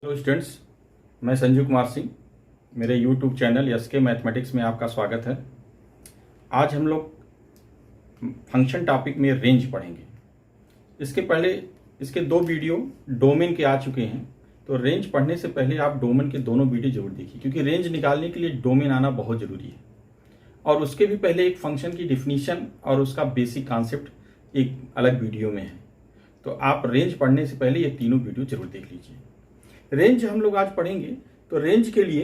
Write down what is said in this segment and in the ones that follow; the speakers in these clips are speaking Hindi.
हेलो स्टूडेंट्स, मैं संजीव कुमार सिंह। मेरे यूट्यूब चैनल एसके मैथमेटिक्स में आपका स्वागत है। आज हम लोग फंक्शन टॉपिक में रेंज पढ़ेंगे। इसके पहले इसके दो वीडियो डोमेन के आ चुके हैं, तो रेंज पढ़ने से पहले आप डोमेन के दोनों वीडियो जरूर देखिए, क्योंकि रेंज निकालने के लिए डोमेन आना बहुत ज़रूरी है। और उसके भी पहले एक फंक्शन की डिफिनीशन और उसका बेसिक कॉन्सेप्ट एक अलग वीडियो में है, तो आप रेंज पढ़ने से पहले ये तीनों वीडियो जरूर देख लीजिए। रेंज हम लोग आज पढ़ेंगे, तो रेंज के लिए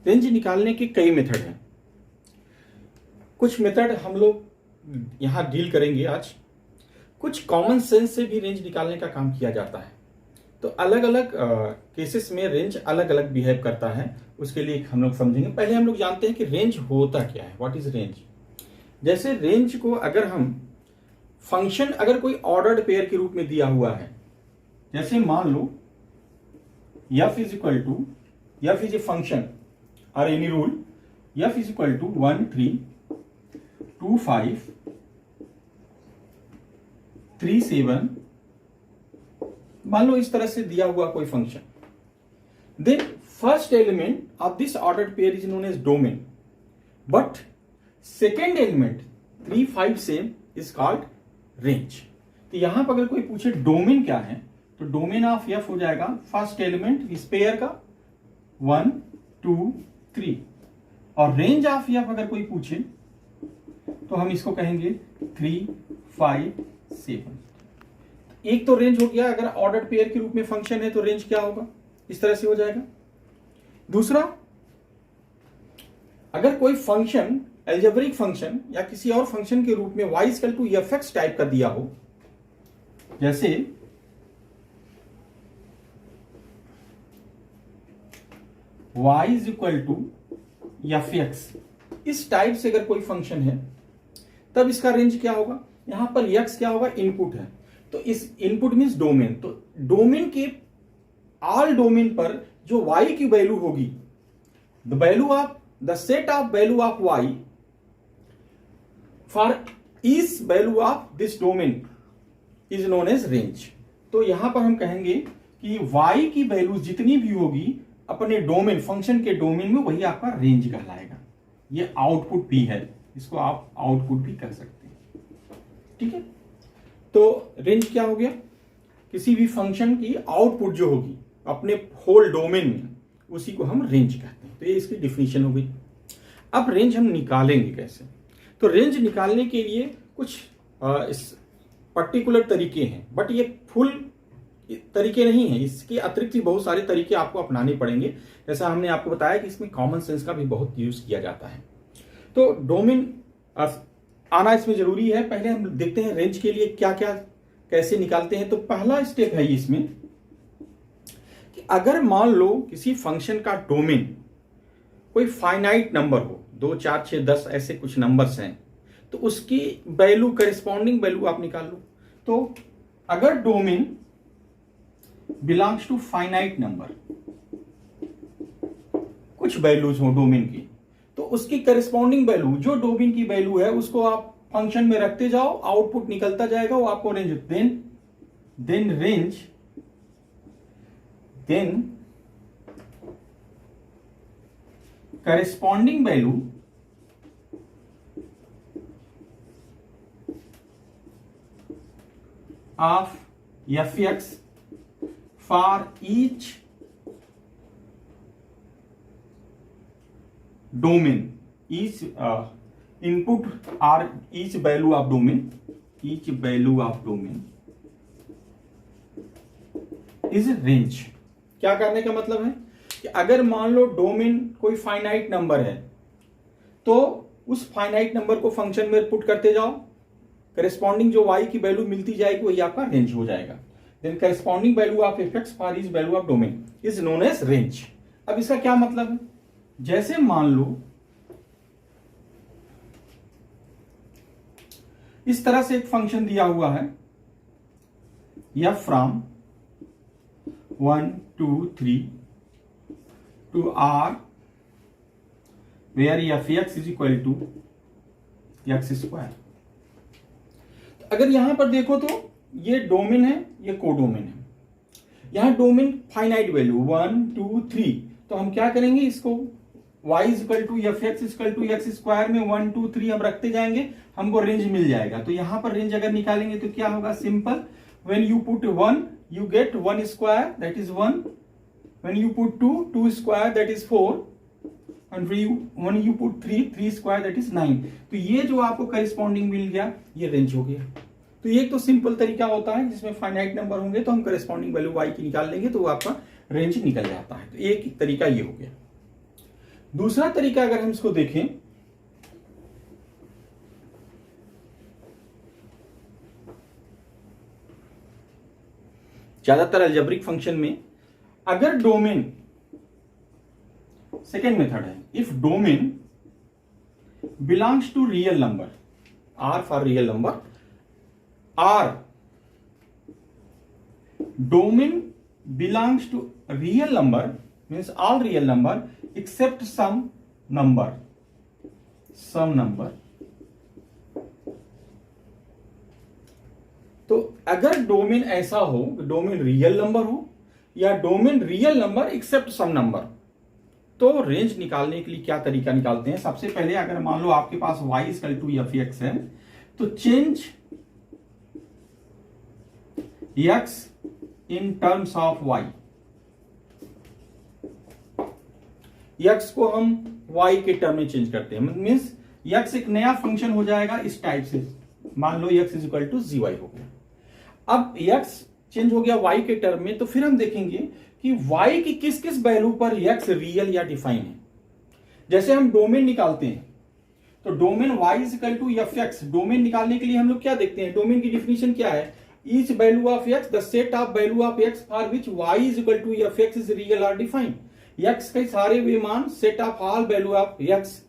रेंज निकालने के कई मेथड हैं। कुछ मेथड हम लोग यहां डील करेंगे आज। कुछ कॉमन सेंस से भी रेंज निकालने का काम किया जाता है। तो अलग अलग केसेस में रेंज अलग अलग बिहेव करता है, उसके लिए हम लोग समझेंगे। पहले हम लोग जानते हैं कि रेंज होता क्या है, व्हाट इज रेंज। जैसे रेंज को अगर हम फंक्शन अगर कोई ऑर्डर्ड पेयर के रूप में दिया हुआ है, जैसे मान लो f is equal to f is a function और any rule f is equal to 1 3 2 5 3 7, मान लो इस तरह से दिया हुआ कोई function, then first element of this ordered pair is known as domain, but second element 3 5 7 is called range. तो यहां पर अगर कोई पूछे डोमेन क्या है, तो डोमेन ऑफ एफ हो जाएगा फर्स्ट एलिमेंट इस पेयर का 1 2 3, और रेंज ऑफ एफ अगर कोई पूछे तो हम इसको कहेंगे 3 5 7। एक तो रेंज हो गया, अगर ऑर्डर्ड पेयर के रूप में फंक्शन है तो रेंज क्या होगा, इस तरह से हो जाएगा। दूसरा, अगर कोई फंक्शन एल्जेब्रिक फंक्शन या किसी और फंक्शन के रूप में y equal to F x type का दिया हो, जैसे y is equal to F x, इस टाइप से अगर कोई फंक्शन है, तब इसका रेंज क्या होगा। यहां पर x क्या होगा, इनपुट है, तो इस इनपुट मींस डोमेन, तो डोमेन के ऑल डोमेन पर जो y की वैल्यू होगी, the value of the set of value of y for each value of this domain is known as range। तो यहां पर हम कहेंगे कि y की वैल्यू जितनी भी होगी अपने डोमेन फंक्शन के डोमेन में, वही आपका रेंज कहलाएगा। ये आउटपुट भी है, इसको आप आउटपुट भी कर सकते हैं, ठीक है। तो रेंज क्या हो गया, किसी भी फंक्शन की आउटपुट जो होगी अपने होल डोमेन में, उसी को हम रेंज कहते हैं। तो ये इसकी डिफिनीशन हो गई। अब रेंज हम निकालेंगे कैसे, तो रेंज निकालने के लिए कुछ इस पर्टिकुलर तरीके हैं, बट ये फुल तरीके नहीं है, इसके अतिरिक्त भी बहुत सारे तरीके आपको अपनाने पड़ेंगे। जैसा हमने आपको बताया कि इसमें कॉमन सेंस का भी बहुत यूज किया जाता है। तो डोमेन आना इसमें जरूरी है। पहले हम देखते हैं रेंज के लिए क्या क्या कैसे निकालते हैं। तो पहला स्टेप है इसमें कि अगर मान लो किसी फंक्शन का डोमेन कोई फाइनाइट नंबर हो, 2 4 6 10 ऐसे कुछ नंबर्स हैं, तो उसकी वैल्यू करिस्पॉन्डिंग वैल्यू आप निकाल लो। तो अगर domain belongs to finite number, कुछ वैल्यूज हो डोमेन की, तो उसकी करिस्पॉन्डिंग वैल्यू जो डोमेन की वैल्यू है उसको आप फंक्शन में रखते जाओ, आउटपुट निकलता जाएगा, वो आपको range then corresponding value of fx for each domain, each input or each value of domain is range। क्या करने का मतलब है कि अगर मान लो डोमेन कोई फाइनाइट नंबर है, तो उस फाइनाइट नंबर को फंक्शन में पुट करते जाओ, करेस्पॉन्डिंग जो y की वैल्यू मिलती जाएगी वही आपका रेंज हो जाएगा। Then corresponding value of f for is value of domain is known as range. अब इसका क्या मतलब है, जैसे मान लो इस तरह से एक फंक्शन दिया हुआ है, f from 1 2 3 to R, where fx is equal to x square। अगर यहां पर देखो तो ये डोमेन है, ये कोडोमेन है। यहां डोमेन फाइनाइट वैल्यू 1 2 3, तो हम क्या करेंगे, इसको y equal to F x equal to x square में 1 2 3 हम रखते जाएंगे, हमको रेंज मिल जाएगा। तो यहां पर रेंज अगर निकालेंगे तो क्या होगा, simple, when you put 1 you get 1 square, that is 1. When you put 2, 2 square, that is 4. And when you put 3, 3 square, that is 9. तो ये जो आपको करस्पॉन्डिंग मिल गया, ये रेंज हो गया। तो ये एक तो सिंपल तरीका होता है जिसमें फाइनाइट नंबर होंगे तो हम करस्पॉन्डिंग वैल्यू y की निकाल लेंगे तो वो आपका रेंज निकल जाता है। तो एक तरीका ये हो गया। दूसरा तरीका अगर हम इसको देखें, ज्यादातर अलजेब्रिक फंक्शन में अगर डोमेन, सेकेंड मेथड है, if domain belongs to real number, R for real number, R domain belongs to real number means all real number except some number, तो अगर डोमेन ऐसा हो, डोमेन रियल नंबर हो या domain real number except some number, तो रेंज निकालने के लिए क्या तरीका निकालते हैं। सबसे पहले अगर मान लो आपके पास y equal to F x है, तो change x in terms of y, x को हम y के टर्म में चेंज करते हैं, मीन्स x एक नया फंक्शन हो जाएगा इस टाइप से, मान लो x is equal to zy हो गया। अब x चेंज हो गया y के टर्म में, तो फिर हम देखेंगे कि y की किस किस वैल्यू पर x रियल या डिफाइन है। जैसे हम डोमेन निकालते हैं, तो domain y is equal to F x, domain निकालने के लिए हम लोग क्या देखते हैं, डोमेन की डिफिनेशन क्या है, each value of x, the set of value of x for which y is equal to F x is real और डिफाइन। x के सारे वे मान, set of all value of x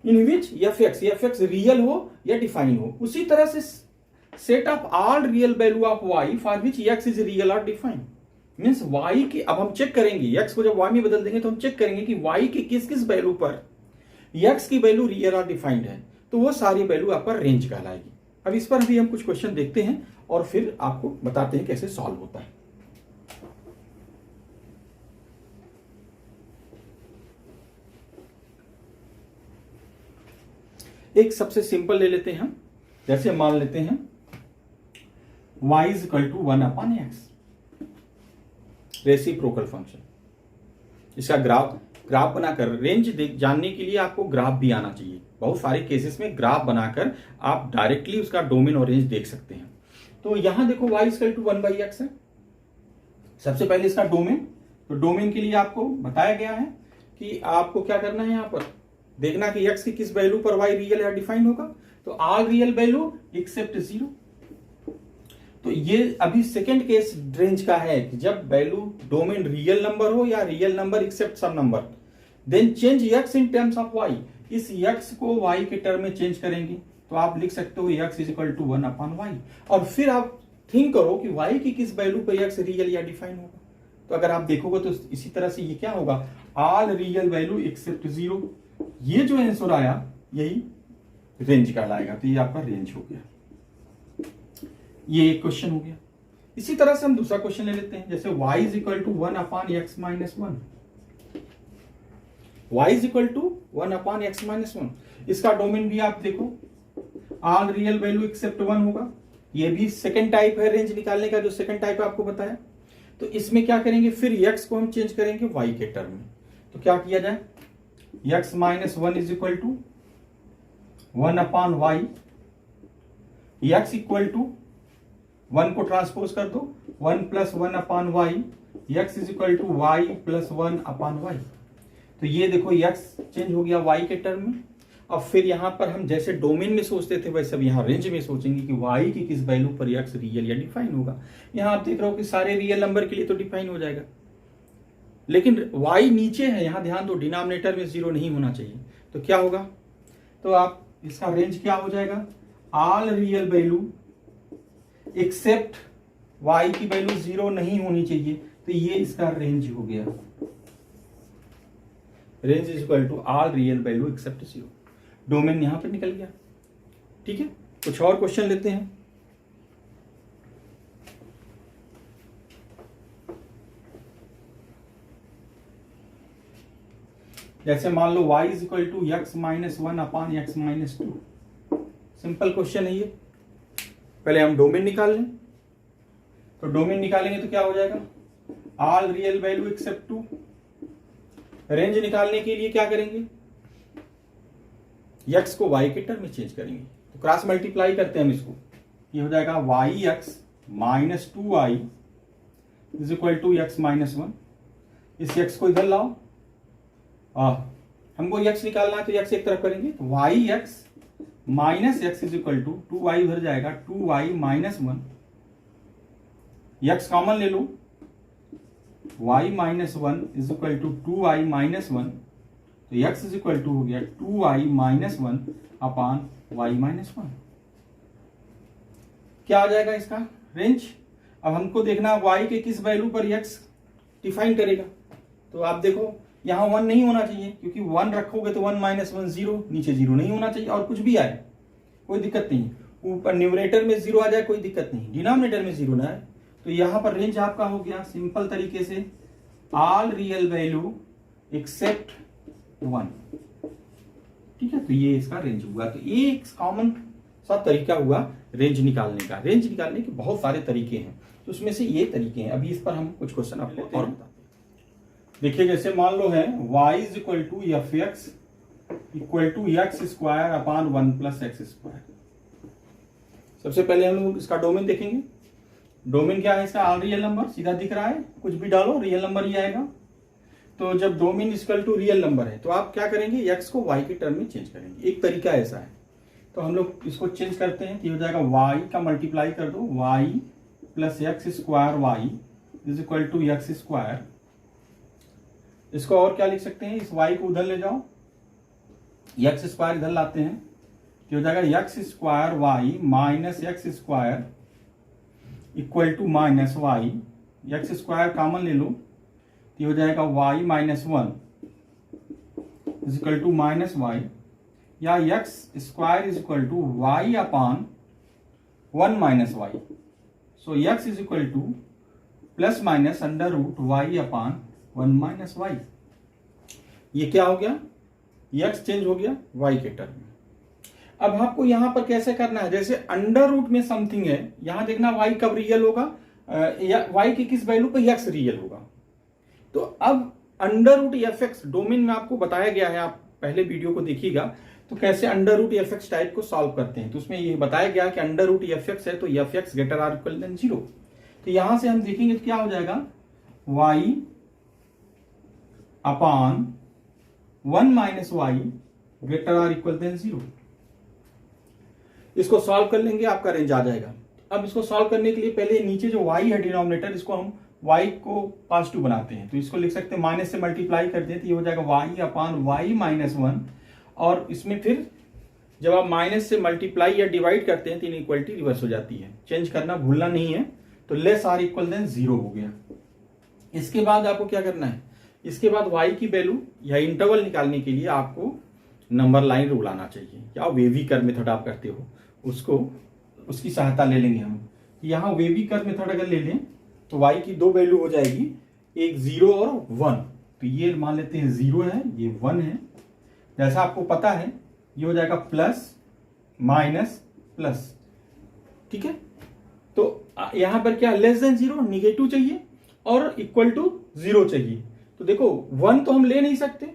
in which f x real हो या डिफाइन हो। उसी तरह से set of all real value of y for which x is real और डिफाइन, मीन्स y की, अब हम चेक करेंगे x को जब y में बदल देंगे तो हम चेक करेंगे कि y के किस किस वैल्यू पर x की वैल्यू रियल और डिफाइंड है, तो वो सारी वैल्यू आपका रेंज कहलाएगी। अब इस पर भी हम कुछ क्वेश्चन देखते हैं और फिर आपको बताते हैं कैसे सॉल्व होता है। एक सबसे सिंपल ले लेते हैं हम, जैसे मान लेते हैं y is equal to 1 upon x, reciprocal function. इसका ग्राफ बनाकर रेंज जानने के लिए आपको ग्राफ भी आना चाहिए। बहुत सारे केसेस में ग्राफ बनाकर आप डायरेक्टली उसका डोमेन और रेंज देख सकते हैं। तो यहां देखो y equal to 1 by x है। सबसे पहले इसका डोमेन, तो डोमेन के लिए आपको बताया गया है कि आपको क्या करना है, यहां पर देखना कि x की किस वैल्यू पर y रियल या डिफाइन होगा, तो ऑल रियल वैल्यू एक्सेप्ट 0। तो ये अभी सेकेंड केस रेंज का है कि जब वैल्यू डोमेन रियल नंबर हो या real number except some number, then change x in terms of y, इस x को y के टर्म में चेंज करेंगे, तो आप लिख सकते हो x is equal to 1 upon y, और फिर आप थिंक करो कि y की किस वैल्यू पर x रियल या डिफाइन होगा। तो अगर आप देखोगे तो इसी तरह से ये क्या होगा, ऑल रियल वैल्यू एक्सेप्ट 0। ये जो आंसर आया यही रेंज कहलाएगा। तो ये आपका रेंज हो गया, ये एक क्वेश्चन हो गया। इसी तरह से हम दूसरा क्वेश्चन ले लेते हैं, जैसे y is equal to 1 upon x minus 1, y is equal to 1 upon x minus 1। इसका डोमेन भी आप देखो, ऑल रियल वैल्यू एक्सेप्ट 1 होगा। ये भी सेकंड टाइप है रेंज निकालने का, जो सेकंड टाइप आपको बताया। तो इसमें क्या करेंगे, फिर x को हम चेंज करेंगे y के टर्म में। तो क्या किया जाए, x minus 1 is equal to 1 upon y, x equal to 1 को ट्रांसपोज कर दो, 1 plus 1 upon y, x is equal to y plus 1 upon y. तो ये देखो x चेंज हो गया y के टर्म में। अब फिर यहां पर हम जैसे डोमेन में सोचते थे वैसे अब यहाँ रेंज में सोचेंगे कि y की किस वैल्यू पर x रियल या डिफाइन होगा। यहां आप देख रहे हो कि सारे रियल नंबर के लिए तो डिफाइन हो जाएगा, लेकिन y नीचे है, यहां ध्यान दो, डिनोमिनेटर में 0 नहीं होना चाहिए। तो क्या होगा, तो आप इसका रेंज क्या हो जाएगा, all real value except y की वैल्यू 0 नहीं होनी चाहिए। तो ये इसका रेंज हो गया, range is equal to all real value except 0। Domain यहां पर निकल गया, ठीक है। कुछ और क्वेश्चन लेते हैं। जैसे मान लो y is equal to x minus one upon x minus two. Simple question है ये। पहले हम डोमेन निकाल लें। तो डोमेन निकालेंगे तो क्या हो जाएगा, all real value except two. Range निकालने के लिए क्या करेंगे, x को y के टर्म में चेंज करेंगे। तो क्रॉस मल्टीप्लाई करते हैं हम इसको, ये हो जाएगा y x minus two y is equal to x minus one. इस x को इधर लाओ, हमको x निकालना है तो x एक तरफ करेंगे, तो y x minus x is equal to two y उधर जाएगा, two y minus one. X common ले लो, y minus one is equal to two y minus one. तो x इज इक्वल टू हो गया two y minus one upon y minus one. क्या आ जाएगा इसका रेंज। अब हमको देखना y के किस वैल्यू पर x डिफाइन करेगा। तो आप देखो यहाँ 1 नहीं होना चाहिए, क्योंकि 1 रखोगे तो 1 माइनस 1 0, नीचे 0 नहीं होना चाहिए, और कुछ भी आए कोई दिक्कत नहीं। ऊपर न्यूमरेटर में 0 आ जाए कोई दिक्कत नहीं, डिनोमिनेटर में 0 ना आए। तो यहाँ पर रेंज आपका हो गया सिंपल तरीके से ऑल रियल वैल्यू एक्सेप्ट 1। ठीक है, तो ये इसका रेंज हुआ। तो ये एक कॉमन सा तरीका हुआ रेंज निकालने का। रेंज निकालने के बहुत सारे तरीके हैं, तो उसमें से ये तरीके हैं। अभी इस पर हम कुछ क्वेश्चन आपको और बताते हैं। देखिए जैसे मान लो है y is equal to F x equal to x square upon one plus x square. सबसे पहले हम लोग इसका डोमेन देखेंगे। डोमेन क्या है इसका, ऑल रियल नंबर, सीधा दिख रहा है, कुछ भी डालो रियल नंबर ही आएगा। तो जब domain equal to real number है तो आप क्या करेंगे, x को y के टर्म में चेंज करेंगे। एक तरीका ऐसा है। तो हम लोग इसको चेंज करते हैं, तो हो जाएगा y का मल्टीप्लाई कर दो, y plus x square y is equal to x square. इसको और क्या लिख सकते हैं, इस y को उधर ले जाओ, एक्स स्क्वायर इधर लाते हैं, तो हो जाएगा x square y minus x square equal to minus y. X square common ले लो, तो हो जाएगा y minus one is equal to minus y, या x square is equal to y upon one minus y. So x is equal to plus minus under root y upon one minus y. ये क्या हो गया, एक्स चेंज हो गया वाई के टर्म में। अब आपको यहां पर कैसे करना है, जैसे अंडर रूट में समथिंग है, यहां देखना वाई कब रियल होगा, वाई के किस वैल्यू पर एक्स रियल होगा। तो अब under root f x domain में आपको बताया गया है, आप पहले वीडियो को देखिएगा तो कैसे under root f x type को सॉल्व करते हैं। तो उसमें ये बताया गया कि अंडर रूट एफ एक्स है तो f x greater or equal than 0। तो यहां से हम देखेंगे तो क्या हो जाएगा, y upon one minus y greater or equal than 0। इसको सॉल्व कर लेंगे, आपका रेंज आ जाएगा। अब इसको सॉल्व करने के लिए पहले नीचे जो y है डिनोमिनेटर, इसको हम y को पॉजिटिव बनाते हैं। तो इसको लिख सकते हैं माइनस से मल्टीप्लाई करते हैं, तो ये हो जाएगा y अपान वाई माइनस वन। और इसमें फिर जब आप माइनस से मल्टीप्लाई या डिवाइड करते हैं तो इनइक्वालिटी रिवर्स हो जाती है, चेंज करना भूलना नहीं है। तो लेस आर इक्वल देन 0 हो गया। इसके बाद आपको क्या करना है, इसके बाद y की वैल्यू या इंटरवल निकालने के लिए आपको नंबर लाइन रूल आना चाहिए, या वेवी कर्व मेथड आप करते हो उसको, उसकी सहायता ले लेंगे हम। यहाँ वेवी कर्व मेथड अगर ले लें तो y की दो वैल्यू हो जाएगी, एक 0 और 1। तो ये मान लेते हैं 0 है, ये 1 है। जैसा आपको पता है ये हो जाएगा प्लस माइनस प्लस। ठीक है, तो यहां पर क्या लेस देन 0 निगेटिव चाहिए और इक्वल टू 0 चाहिए। तो देखो 1 तो हम ले नहीं सकते,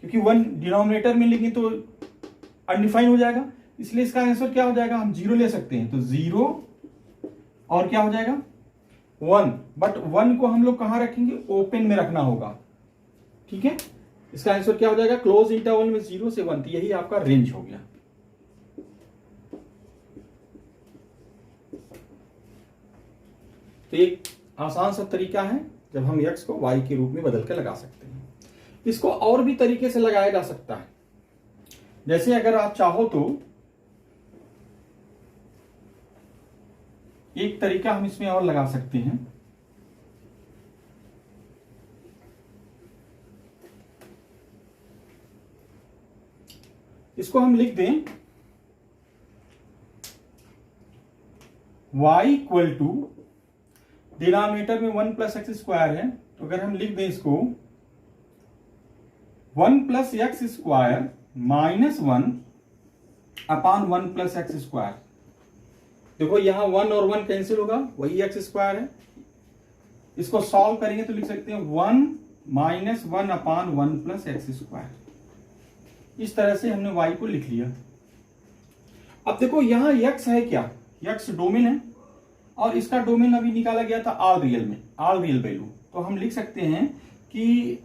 क्योंकि 1 डिनोमिनेटर में लेंगे तो अनडिफाइन हो जाएगा, इसलिए इसका आंसर क्या हो जाएगा, हम 0 ले सकते हैं। तो 0 और क्या हो जाएगा 1, बट 1 को हम लोग कहां रखेंगे, ओपन में रखना होगा। ठीक है, इसका आंसर क्या हो जाएगा, क्लोज इंटरवल में 0 से 1। यही आपका रेंज हो गया। तो एक आसान सा तरीका है जब हम x को y के रूप में बदल के लगा सकते हैं। इसको और भी तरीके से लगाया जा सकता है। जैसे अगर आप चाहो तो एक तरीका हम इसमें और लगा सकते हैं। इसको हम लिख दें y इक्वल टू, डिनोमिनेटर में 1 प्लस एक्स स्क्वायर है, तो अगर हम लिख दें इसको 1 plus x square minus 1 upon 1 plus x square. देखो यहां 1 और 1 कैंसिल होगा, वही एक्स स्क्वायर है। इसको सॉल्व करेंगे तो लिख सकते हैं 1 minus 1 upon 1 plus x square. इस तरह से हमने y को लिख लिया। अब देखो यहां x है क्या, x डोमेन है, और इसका डोमेन अभी निकाला गया था आल रियल में, आल रियल वैल्यू। तो हम लिख सकते हैं कि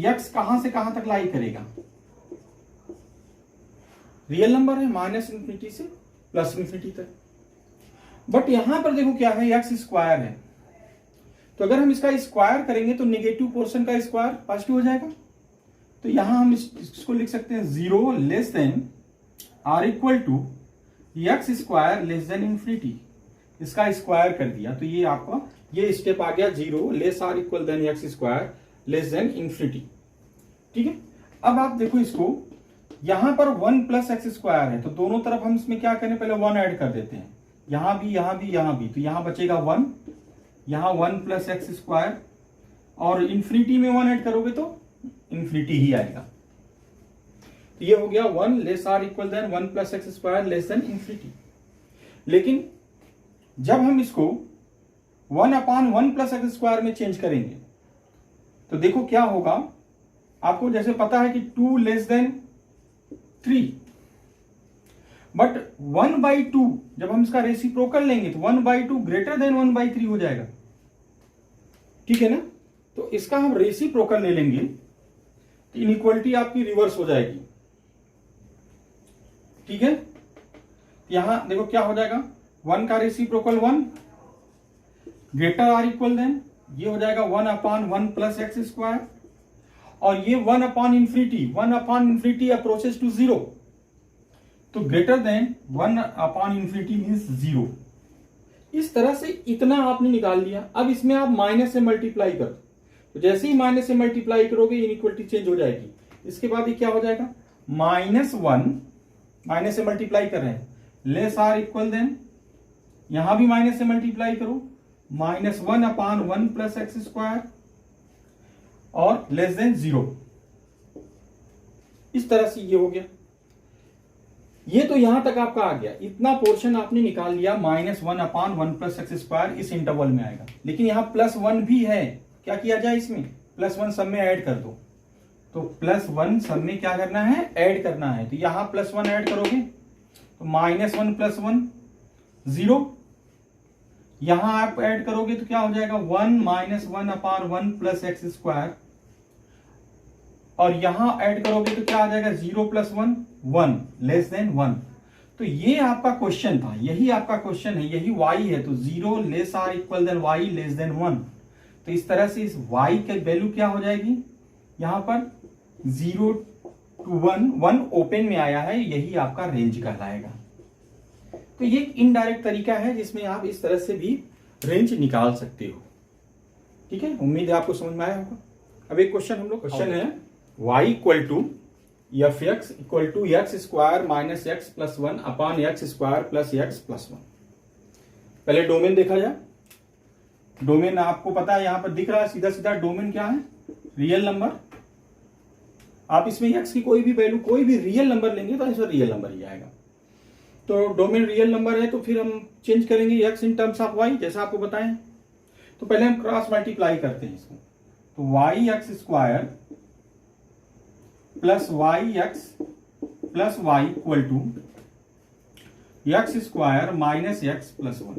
x कहां से कहां तक लाई करेगा, रियल नंबर है, माइनस इंफिनिटी से प्लस इंफिनिटी तक। बट यहां पर देखो क्या है, एक्स स्क्वायर है, तो अगर हम इसका स्क्वायर करेंगे तो नेगेटिव पोर्शन का स्क्वायर पॉजिटिव हो जाएगा। तो यहां हम इसको लिख सकते हैं 0 less than or equal to x square less than infinity. इसका स्क्वायर कर दिया तो ये आपका ये स्टेप आ गया 0 less or equal than x square less than infinity. ठीक है, अब आप देखो इसको, यहां पर 1 प्लस एक्स स्क्वायर है, तो दोनों तरफ हम इसमें क्या करें, पहले 1 ऐड कर देते हैं, यहां भी यहां भी यहां भी, तो यहां बचेगा 1, यहां 1 प्लस एक्स स्क्वायर, और इंफिनिटी में 1 ऐड करोगे तो इंफिनिटी ही आएगा। तो ये हो गया 1 less or equal than 1 plus x square less than infinity. लेकिन जब हम इसको 1 अपॉन 1 प्लस एक्स स्क्वायर में चेंज करेंगे तो देखो क्या होगा, आपको जैसे पता है कि 2 लेस देन 3, बट 1/2 जब हम इसका रेसिप्रोकल लेंगे तो 1/2 ग्रेटर देन 1/3 हो जाएगा। ठीक है ना, तो इसका हम रेसिप्रोकल ले लेंगे तो इनइक्वालिटी आपकी रिवर्स हो जाएगी। ठीक है, यहां देखो क्या हो जाएगा, 1 का reciprocal 1 greater or equal than, ये हो जाएगा 1 अपॉन 1 प्लस एक्स स्क्वायर, और ये 1 अपॉन इंफिनिटी अप्रोचेस टू 0, तो greater than 1 upon infinity means 0। इस तरह से इतना आपने निकाल लिया। अब इसमें आप माइनस से मल्टीप्लाई कर, तो जैसे ही माइनस से मल्टीप्लाई करोगे इनइक्वालिटी चेंज हो जाएगी। इसके बाद ये क्या हो जाएगा, -1, माइनस से मल्टीप्लाई कर रहे हैं, लेस आर इक्वल देन, यहां भी माइनस से मल्टीप्लाई करो, -1 अपॉन 1 प्लस एक्स स्क्वायर और लेस देन 0। इस तरह से ये हो गया। ये तो यहां तक आपका आ गया, इतना पोर्शन आपने निकाल लिया, -1 अपॉन 1 प्लस एक्स स्क्वायर इस इंटरवल में आएगा। लेकिन यहां +1 भी है, क्या किया जाए, इसमें +1 सब में ऐड कर दो। तो +1 सब में क्या करना है, ऐड करना है। तो यहां +1 ऐड करोगे तो -1 + 1 0, यहां आप ऐड करोगे तो क्या हो जाएगा 1 -1 अपॉन 1 प्लस एक्स स्क्वायर, और यहां ऐड करोगे तो क्या आ जाएगा 0 + 1 1 लेस देन 1। तो ये आपका क्वेश्चन था, यही आपका क्वेश्चन है, यही y है, तो 0 less or equal than y less than 1। तो इस तरह से इस y के वैल्यू क्या हो जाएगी, यहां पर 0 to 1 ओपन में आया है, यही आपका रेंज कहलाएगा। तो ये एक इनडायरेक्ट तरीका है जिसमें आप इस तरह से भी रेंज निकाल सकते हो। ठीक है, उम्मीद है आपको समझ में आया होगा। अब एक क्वेश्चन हम लोग, क्वेश्चन है y equal to fx equal to x square minus x plus 1 upon x square plus x plus 1। पहले डोमेन देखा जाए। डोमेन आपको पता है यहां पर दिख रहा है, सीधा सीधा डोमेन क्या है, रियल नंबर। आप इसमें x की कोई भी वैल्यू, कोई भी रियल नंबर लेंगे तो आंसर रियल नंबर ही आएगा। तो डोमेन रियल नंबर है तो फिर हम चेंज करेंगे x in terms of y, जैसा आपको बताएं। तो पहले हम क्रॉस मल्टीप्लाई करते हैं इसको, तो y x square plus y x plus y equal to x square minus x plus 1।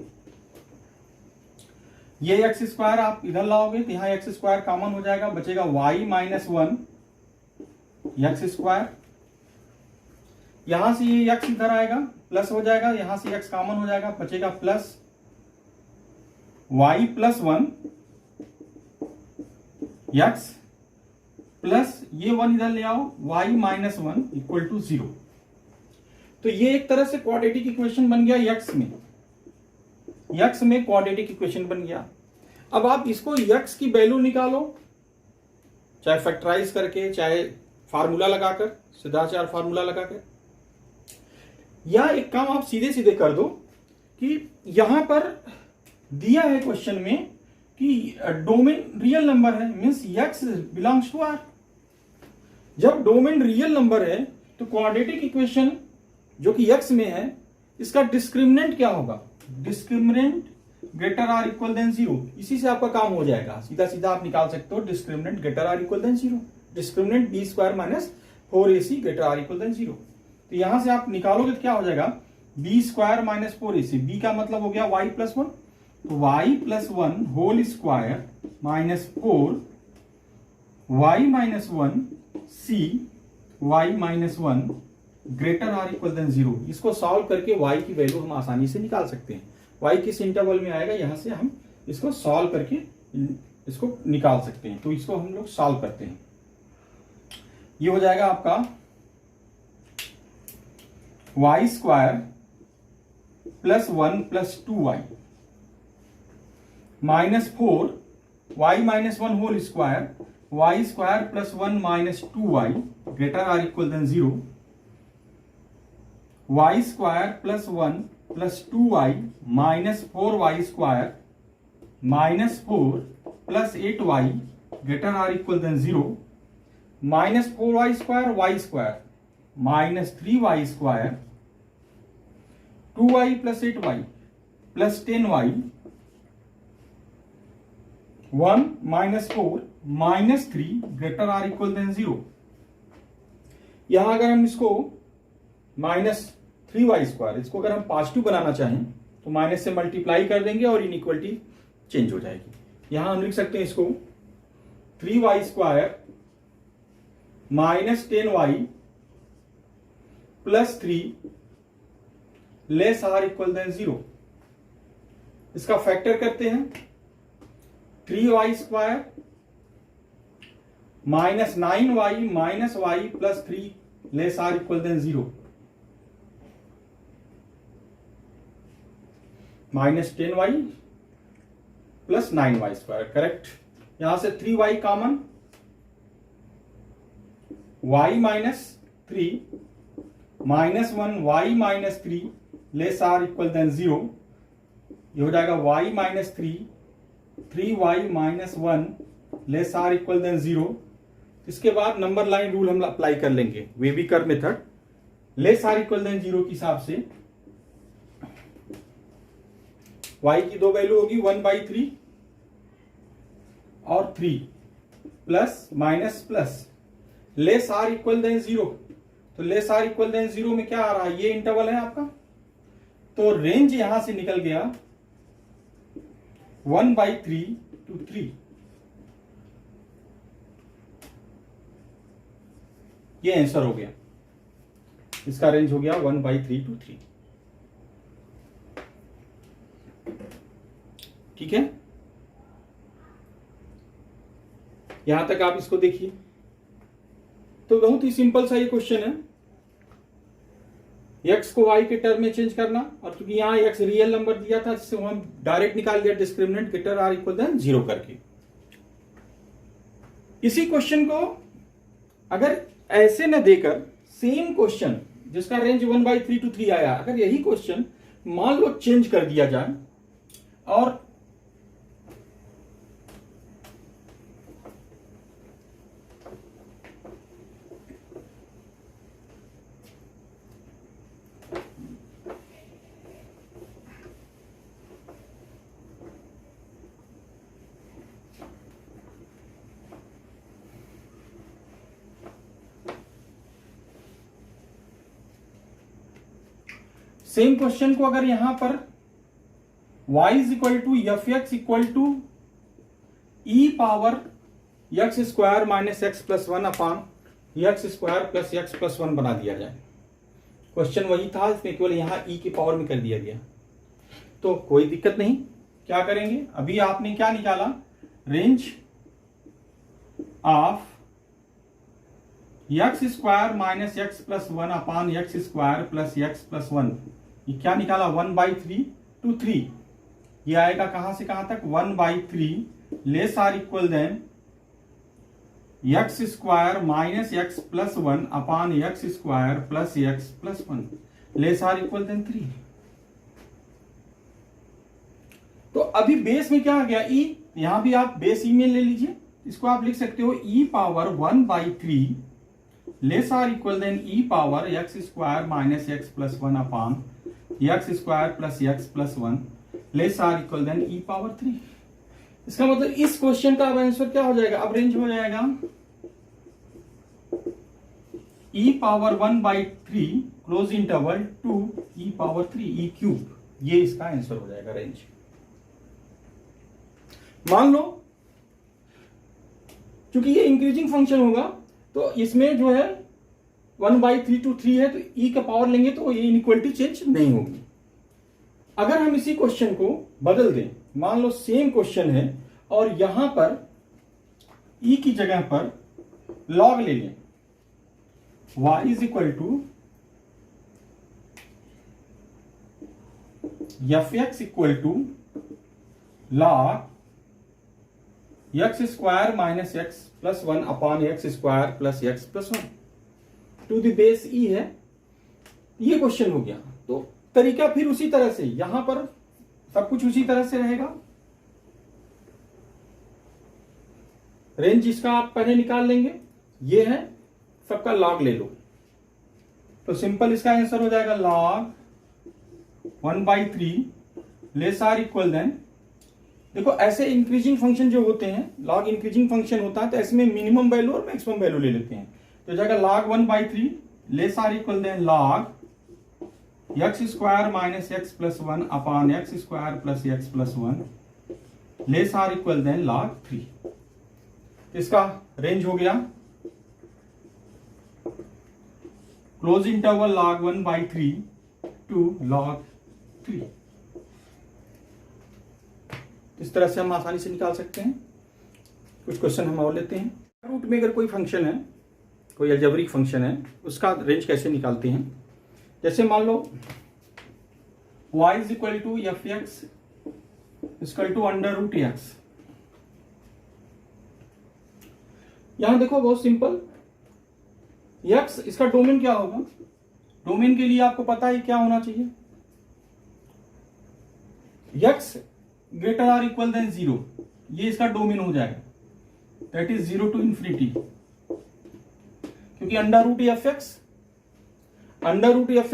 ये एक्स स्क्वायर आप इधर लाओगे तो यहां एक्स स्क्वायर कॉमन हो जाएगा, बचेगा y माइनस 1 एक्स स्क्वायर, यहां से ये x इधर आएगा प्लस हो जाएगा, यहां से x कॉमन हो जाएगा, बचेगा plus y plus 1 x plus ये 1 इधर ले आओ y माइनस 1 इक्वल टू 0। तो ये एक तरह से क्वाड्रेटिक इक्वेशन बन गया x में क्वाड्रेटिक इक्वेशन बन गया। अब आप इसको x की वैल्यू निकालो, चाहे फैक्टराइज करके, चाहे फार्मूला लगाकर, सिद्धाचार फार्मूला लगाकर, या एक काम आप सीधे सीधे कर दो कि यहां पर दिया है क्वेश्चन में कि डोमेन रियल नंबर है, means x belongs to R। जब डोमेन रियल नंबर है तो क्वाड्रेटिक इक्वेशन जो कि x में है, इसका डिस्क्रिमिनेंट क्या होगा? Discriminant greater or equal than 0। इसी से आपका काम हो जाएगा, सीधा सीधा आप निकाल सकते हो discriminant greater or equal than 0, discriminant b square minus 4ac greater or equal than 0। तो यहां से आप निकालोगे तो क्या हो जाएगा? b square minus 4ac, b का मतलब हो गया y प्लस 1, तो y plus 1 whole square minus 4 y minus 1 c y minus 1 greater or equal than 0। इसको सॉल्व करके y की वैल्यू हम आसानी से निकाल सकते हैं। y किस इंटरवल में आएगा, यहां से हम इसको सॉल्व करके इसको निकाल सकते हैं। तो इसको हम लोग सॉल्व करते हैं। ये हो जाएगा आपका y square plus 1 plus 2y minus 4 y minus 1 whole square y square plus 1 minus 2y greater or equal than 0, y square plus 1 plus 2y minus 4y square minus 4 plus 8y greater or equal than 0, minus 4y square y square minus 3y square 2y plus 8y plus 10y 1 minus 4 minus 3 greater or equal than 0। यहां अगर हम इसको माइनस 3y स्क्वायर, इसको अगर हम पॉजिटिव बनाना चाहें तो माइनस से मल्टीप्लाई कर देंगे और इनइक्वलिटी चेंज हो जाएगी। यहां हम लिख सकते हैं इसको 3y square minus 10y plus 3 less or equal than 0। इसका फैक्टर करते हैं, 3y square minus 9y minus y plus 3 less or equal than 0, minus 10y plus 9y square, correct. यहां से 3y common, y minus 3 minus 1 y minus 3 less or equal than 0। ये हो जाएगा y minus 3y minus 1 less or equal than 0। इसके बाद नंबर लाइन रूल हम अप्लाई कर लेंगे, wavy curve method. Less or equal than 0 के हिसाब से y की दो वैल्यू होगी 1/3 और 3 plus minus plus less or equal than 0। तो लेस आर इक्वल देन 0 में क्या आ रहा है, ये इंटरवल है आपका, तो रेंज यहां से निकल गया 1/3 to 3। ये आंसर हो गया, इसका रेंज हो गया 1/3 to 3। ठीक है, यहां तक आप इसको देखिए। तो बहुत ही सिंपल सा ये क्वेश्चन है, x को y के टर्म में चेंज करना, और क्योंकि यहां x रियल नंबर दिया था जिससे हम डायरेक्ट निकाल दिया discriminant greater or equal than 0 करके। इसी क्वेश्चन को अगर ऐसे न देकर सेम क्वेश्चन जिसका रेंज 1/3 to 3 आया, अगर यही क्वेश्चन मान लो चेंज कर दिया जाए और सेम क्वेश्चन को अगर यहां पर y is equal to F x equal to e power x square minus x plus 1 upon x square plus x plus 1 बना दिया जाए। क्वेश्चन वही था, इसमें केवल यहां ई की पावर में कर दिया गया, तो कोई दिक्कत नहीं। क्या करेंगे, अभी आपने क्या निकाला, range of x square minus x plus 1 upon x square plus x plus 1, ये क्या निकाला 1/3 to 3। ये आएगा कहां से कहां तक, 1/3 less or equal than x square minus x plus 1 upon x square plus x plus 1 less or equal than 3। तो अभी बेस में क्या आ गया ई, यहां भी आप बेस ई में ले लीजिए, इसको आप लिख सकते हो e power 1/3 less or equal than e power x square minus x plus 1 upon x square plus x plus 1 less or equal than e power 3। इसका मतलब इस क्वेश्चन का अब आंसर क्या हो जाएगा, अब रेंज हो जाएगा e power 1/3 close interval to e power 3 e cube, ये इसका आंसर हो जाएगा रेंज। मान लो क्योंकि ये इंक्रीजिंग फंक्शन होगा तो इसमें जो है 1/3 to 3 है, तो ई का पावर लेंगे तो ये इनइक्वालिटी चेंज नहीं होगी। अगर हम इसी क्वेश्चन को बदल दें, मान लो सेम क्वेश्चन है और यहां पर ई की जगह पर लॉग ले लें, y is equal to F x equal to log x square minus x plus 1 upon x square plus x plus 1 to the base e है। ये क्वेश्चन हो गया। तो तरीका फिर उसी तरह से, यहां पर सब कुछ उसी तरह से रहेगा। रेंज इसका आप पहले निकाल लेंगे, ये है, सबका लॉग ले लो तो सिंपल इसका आंसर हो जाएगा log 1/3 less or equal than, देखो ऐसे इंक्रीजिंग फंक्शन जो होते हैं, लॉग इंक्रीजिंग फंक्शन होता है तो ऐसे में मिनिमम वैल्यू और मैक्सिमम वैल्यू ले लेते हैं। तो जाएगा log 1/3 less or equal than log x square minus x plus 1 upon x square plus x plus 1 less or equal than log 3। इसका रेंज हो गया close interval log 1/3 to log 3। इस तरह से हम आसानी से निकाल सकते हैं। कुछ क्वेश्चन हम और लेते हैं। रूट में अगर कोई फंक्शन है, कोई अलजेब्रिक फंक्शन है, उसका रेंज कैसे निकालते हैं। जैसे मान लो y is equal to F x equal to under root x. यहां देखो बहुत सिंपल, x इसका डोमेन क्या होगा, डोमेन के लिए आपको पता है क्या होना चाहिए, x greater or equal than 0, ये इसका डोमेन हो जाएगा, दैट इज 0 टू इंफिनिटी। क्योंकि अंडर रूट एफ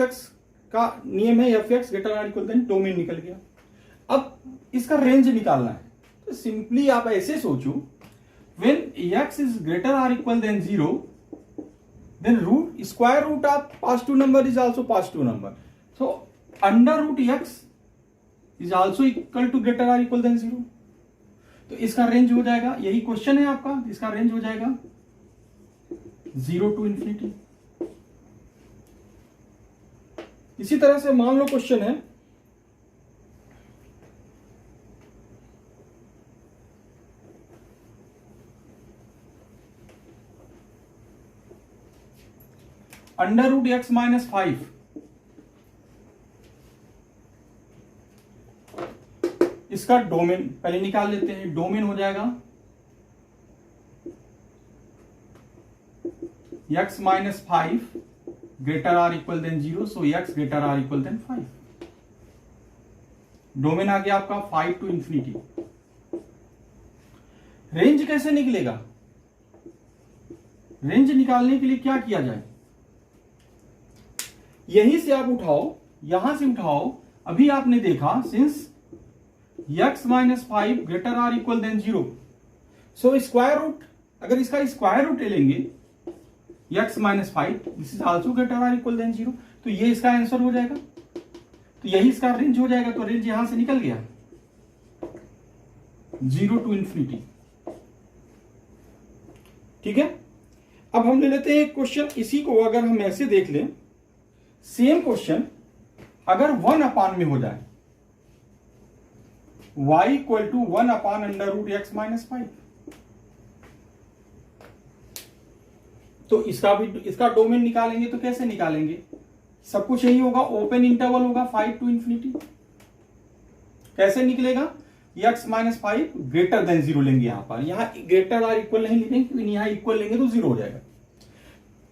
एक्स का नियम है f x greater or equal than, domain निकल गया। अब इसका रेंज निकालना है तो सिंपली आप ऐसे सोचो, when x is greater or equal than 0 then root square root of positive number is also positive number, so under root x is also equal to greater or equal than 0। तो इसका रेंज हो जाएगा, यही क्वेश्चन है आपका, इसका रेंज हो जाएगा 0 टू इंफिनिटी। इसी तरह से मान लो क्वेश्चन है अंडर रूट एक्स माइनस 5, इसका डोमेन पहले निकाल लेते हैं। डोमेन हो जाएगा x minus 5 greater or equal than 0, so x greater or equal than 5। Domain आ गया आपका 5 टू इंफिनिटी। रेंज कैसे निकलेगा, रेंज निकालने के लिए क्या किया जाए, यहीं से आप उठाओ, यहां से उठाओ। अभी आपने देखा since x minus 5 greater or equal than 0, so square root, अगर इसका स्क्वायर रूट ले लेंगे x minus 5, this is also greater or equal than 0, तो ये इसका आंसर हो जाएगा। तो यही इसका रेंज हो जाएगा। तो रेंज यहां से निकल गया 0 टू इंफिनिटी। ठीक है, अब हम ले लेते हैं क्वेश्चन, इसी को अगर हम ऐसे देख लें, सेम क्वेश्चन अगर 1 अपान में हो जाए, y equal to 1 upon under root x minus 5, तो इसका डोमेन निकालेंगे तो कैसे निकालेंगे, सब कुछ यही होगा, ओपन इंटरवल होगा 5 टू इंफिनिटी। कैसे निकलेगा, x माइनस 5 ग्रेटर देन 0 लेंगे, यहां पर, यहां ग्रेटर और इक्वल नहीं लेंगे क्योंकि यहां इक्वल लेंगे तो 0 हो जाएगा।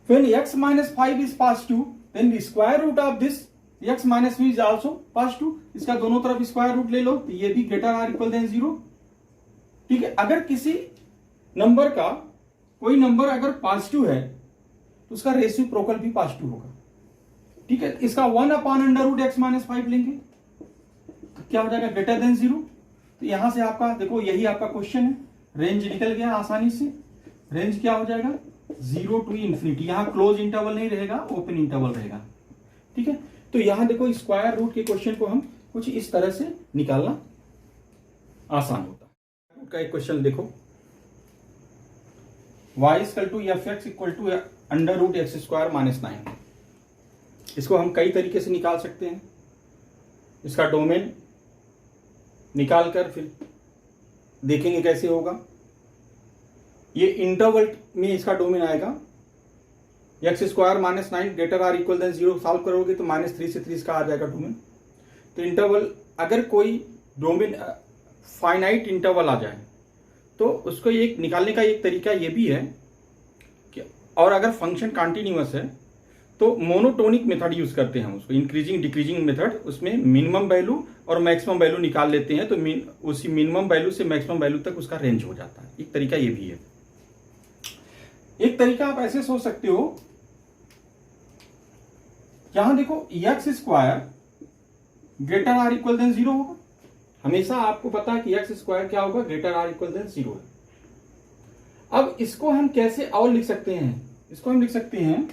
When x minus 5 is positive, then the square root of this x minus v is also positive, इसका दोनों तरफ स्क्वायर रूट ले लो तो ये भी ग्रेटर आर इक्वल देन 0। ठीक है, अगर किसी नंबर का कोई नंबर अगर पॉजिटिव है तो उसका रेसिप्रोकल भी पॉजिटिव होगा। ठीक है, इसका 1/√x माइनस 5 लेंगे तो क्या हो जाएगा, ग्रेटर देन 0। तो यहां से आपका देखो यही आपका क्वेश्चन है, रेंज निकल गया आसानी से। रेंज क्या हो जाएगा, 0 to इंफिनिटी। यहां क्लोज इंटरवल नहीं रहेगा, ओपन इंटरवल रहेगा। ठीक है, तो यहां देखो स्क्वायर रूट के क्वेश्चन को हम कुछ इस तरह से निकालना आसान होता है। रूट का एक क्वेश्चन देखो, y equal to F x equal to √x² minus 9। इसको हम कई तरीके से निकाल सकते हैं। इसका डोमेन निकाल कर फिर देखेंगे कैसे होगा। ये इंटरवल में इसका डोमेन आएगा, x² minus 9 greater or equal than 0 solve करोगे तो -3 से 3 का आ जाएगा डोमेन। तो इंटरवल अगर कोई डोमेन फाइनाइट इंटरवल आ जाए तो उसको एक निकालने का एक तरीका ये भी है कि, और अगर फंक्शन कॉन्टिन्यूअस है तो मोनोटोनिक मेथड यूज करते हैं हम उसको, इंक्रीजिंग डिक्रीजिंग मेथड। उसमें मिनिमम वैल्यू और मैक्सिमम वैल्यू निकाल लेते हैं तो उसी मिनिमम वैल्यू से मैक्सिमम वैल्यू तक उसका रेंज हो जाता है। एक तरीका ये भी है। एक तरीका आप ऐसे सोच सकते हो, यहां देखो x² greater or equal than 0 होगा। हमेशा आपको पता है कि x² क्या होगा, ग्रेटर आर इक्वल देन 0 है। अब इसको हम कैसे और लिख सकते हैं, इसको हम लिख सकते हैं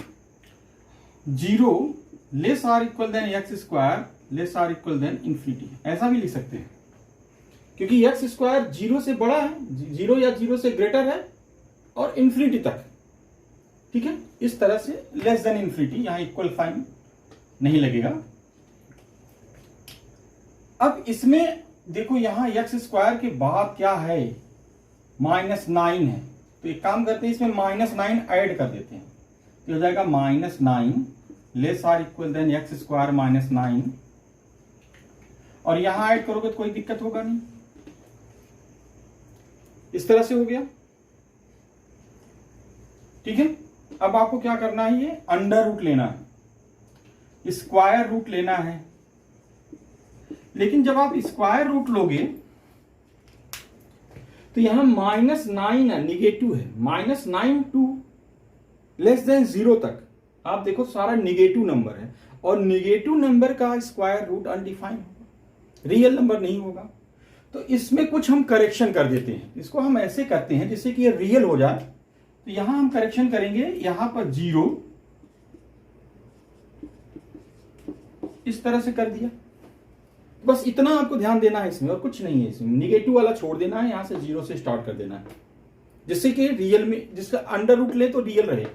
0 less or equal than x² less or equal than infinity, ऐसा भी लिख सकते हैं क्योंकि x² 0 से बड़ा है, 0 या 0 से ग्रेटर है और इंफिनिटी तक। ठीक है, इस तरह से लेस देन इंफिनिटी, यहां इक्वल साइन नहीं लगेगा। अब इसमें देखो यहां x² के बाद क्या है, -9 है। तो एक काम करते हैं, इसमें -9 ऐड कर देते हैं तो हो जाएगा -9 less or equal than x² minus 9। और यहां ऐड करोगे तो कोई दिक्कत होगा नहीं, इस तरह से हो गया। ठीक है, अब आपको क्या करना है, ये अंडर रूट लेना है, स्क्वायर रूट लेना है। लेकिन जब आप स्क्वायर रूट लोगे तो यहां -9 है, निगेटिव है, -9 टू लेस देन 0 तक आप देखो सारा निगेटिव नंबर है और निगेटिव नंबर का स्क्वायर रूट अनडिफाइंड होगा, रियल नंबर नहीं होगा। तो इसमें कुछ हम करेक्शन कर देते हैं, इसको हम ऐसे करते हैं जिससे कि ये रियल हो जाए। तो यहां हम करेक्शन करेंगे, यहां पर 0 इस तरह से कर दिया। बस इतना आपको ध्यान देना है इसमें, और कुछ नहीं है इसमें। निगेटिव वाला छोड़ देना है, यहां से 0 से स्टार्ट कर देना है जिससे कि रियल में, जिसका अंडर रूट ले तो रियल रहे।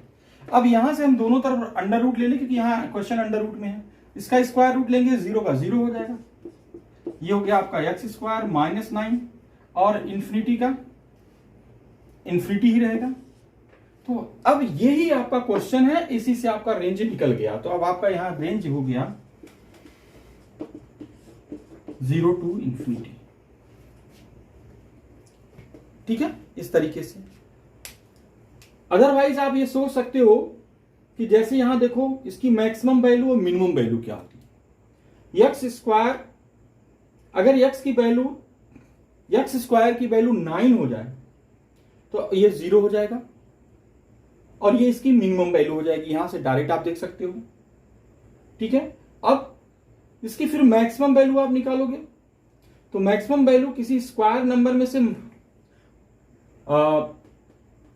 अब यहां से हम दोनों तरफ अंडर रूट ले लें क्योंकि यहां क्वेश्चन अंडर रूट में है। इसका स्क्वायर रूट लेंगे, 0 का 0 हो जाएगा। ये हो गया आपका x² माइनस 9 और इंफिनिटी का इंफिनिटी ही रहेगा। तो अब यही आपका क्वेश्चन है, इसी से आपका रेंज निकल गया। तो अब आपका यहां रेंज हो गया 0 to इंफिनिटी। ठीक है, इस तरीके से। अदरवाइज आप ये सोच सकते हो कि जैसे यहां देखो इसकी मैक्सिमम वैल्यू और मिनिमम वैल्यू क्या होती है। x², अगर x की वैल्यू x² की वैल्यू 9 हो जाए तो ये 0 हो जाएगा और ये इसकी मिनिमम वैल्यू हो जाएगी, यहां से डायरेक्ट आप देख सकते हो। ठीक है, अब इसकी फिर मैक्सिमम वैल्यू आप निकालोगे तो मैक्सिमम वैल्यू किसी स्क्वायर नंबर में से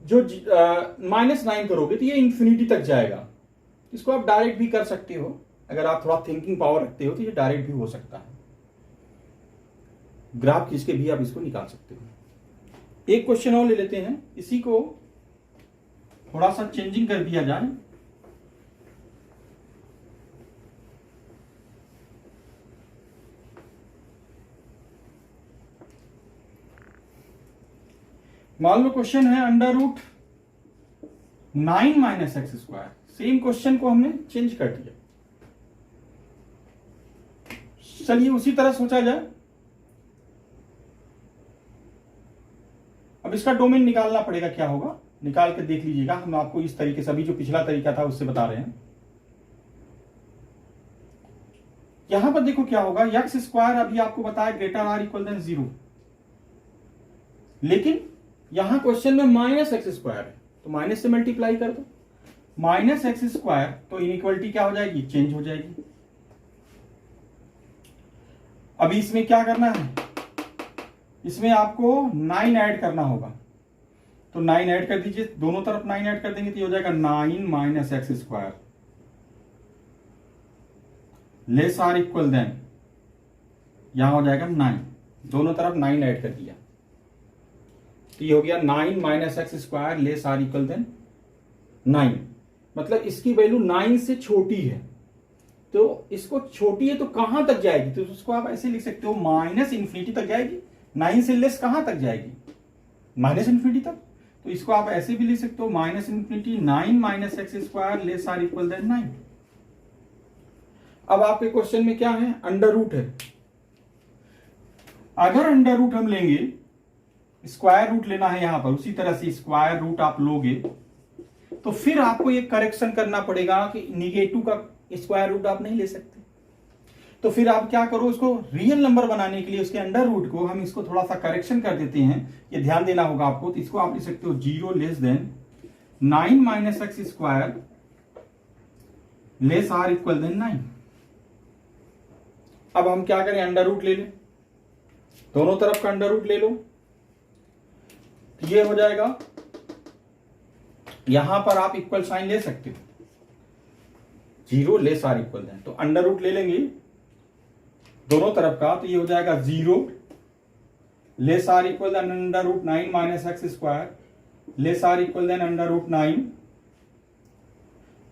जो -9 करोगे तो ये इंफिनिटी तक जाएगा। इसको आप डायरेक्ट भी कर सकते हो, अगर आप थोड़ा थिंकिंग पावर रखते हो तो ये डायरेक्ट भी हो सकता है। ग्राफ खींच के भी आप इसको निकाल सकते हो। एक क्वेश्चन और ले लेते हैं, इसी को थोड़ा सा चेंजिंग कर दिया जाए। मान लो क्वेश्चन है √9 माइनस x²। सेम क्वेश्चन को हमने चेंज कर दिया। चलिए उसी तरह सोचा जाए। अब इसका डोमेन निकालना पड़ेगा, क्या होगा निकाल के देख लीजिएगा। हम आपको इस तरीके से, अभी जो पिछला तरीका था उससे बता रहे हैं। यहां पर देखो क्या होगा, एक्स स्क्वायर अभी आपको बताया ग्रेटर आर इक्वल देन 0, लेकिन यहां क्वेश्चन में माइनस एक्स स्क्वायर है, तो माइनस से मल्टीप्लाई कर दो, माइनस एक्स स्क्वायर, तो इनइक्वालिटी क्या हो जाएगी, चेंज हो जाएगी। अभी इसमें क्या करना है, इसमें आपको 9 ऐड करना होगा, तो 9 ऐड कर दीजिए, दोनों तरफ 9 ऐड कर देंगे तो ये हो जाएगा 9 minus x square less or equal than, यहां हो जाएगा 9, दोनों तरफ 9 ऐड कर दिया, तो ये हो गया 9 minus x square less or equal than 9, मतलब इसकी वैल्यू 9 से छोटी है, तो इसको छोटी है तो कहां तक जाएगी, तो उसको आप ऐसे लिख सकते हो माइनस इंफिनिटी तक जाएगी, 9 से लेस कहां तक जाएगी, माइनस इंफिनिटी तक, तो इसको आप ऐसे भी लिख सकते हो minus infinity 9 minus x square less or equal than 9। अब आपके क्वेश्चन में क्या है, अंडर रूट है, अगर अंडर रूट हम लेंगे, स्क्वायर रूट लेना है यहां पर, उसी तरह से स्क्वायर रूट आप लोगे तो फिर आपको ये करेक्शन करना पड़ेगा कि निगेटिव का स्क्वायर रूट आप नहीं ले सकते, तो फिर आप क्या करो, उसको रियल नंबर बनाने के लिए उसके अंडर रूट को हम इसको थोड़ा सा करेक्शन कर देते हैं, ये ध्यान देना होगा आपको, तो इसको आप लिख सकते हो 0 less than 9 minus x square less or equal than 9। अब हम क्या करें, अंडर रूट ले लें, दोनों तरफ का अंडर रूट ले लो, तो ये हो जाएगा, यहां पर आप इक्वल साइन ले सकते हो, 0 लेस आर इक्वल देन, तो अंडर रूट ले लेंगे दोनों तरफ का, तो ये हो जाएगा 0 less or equal than under root 9 minus x square less or equal than under root 9,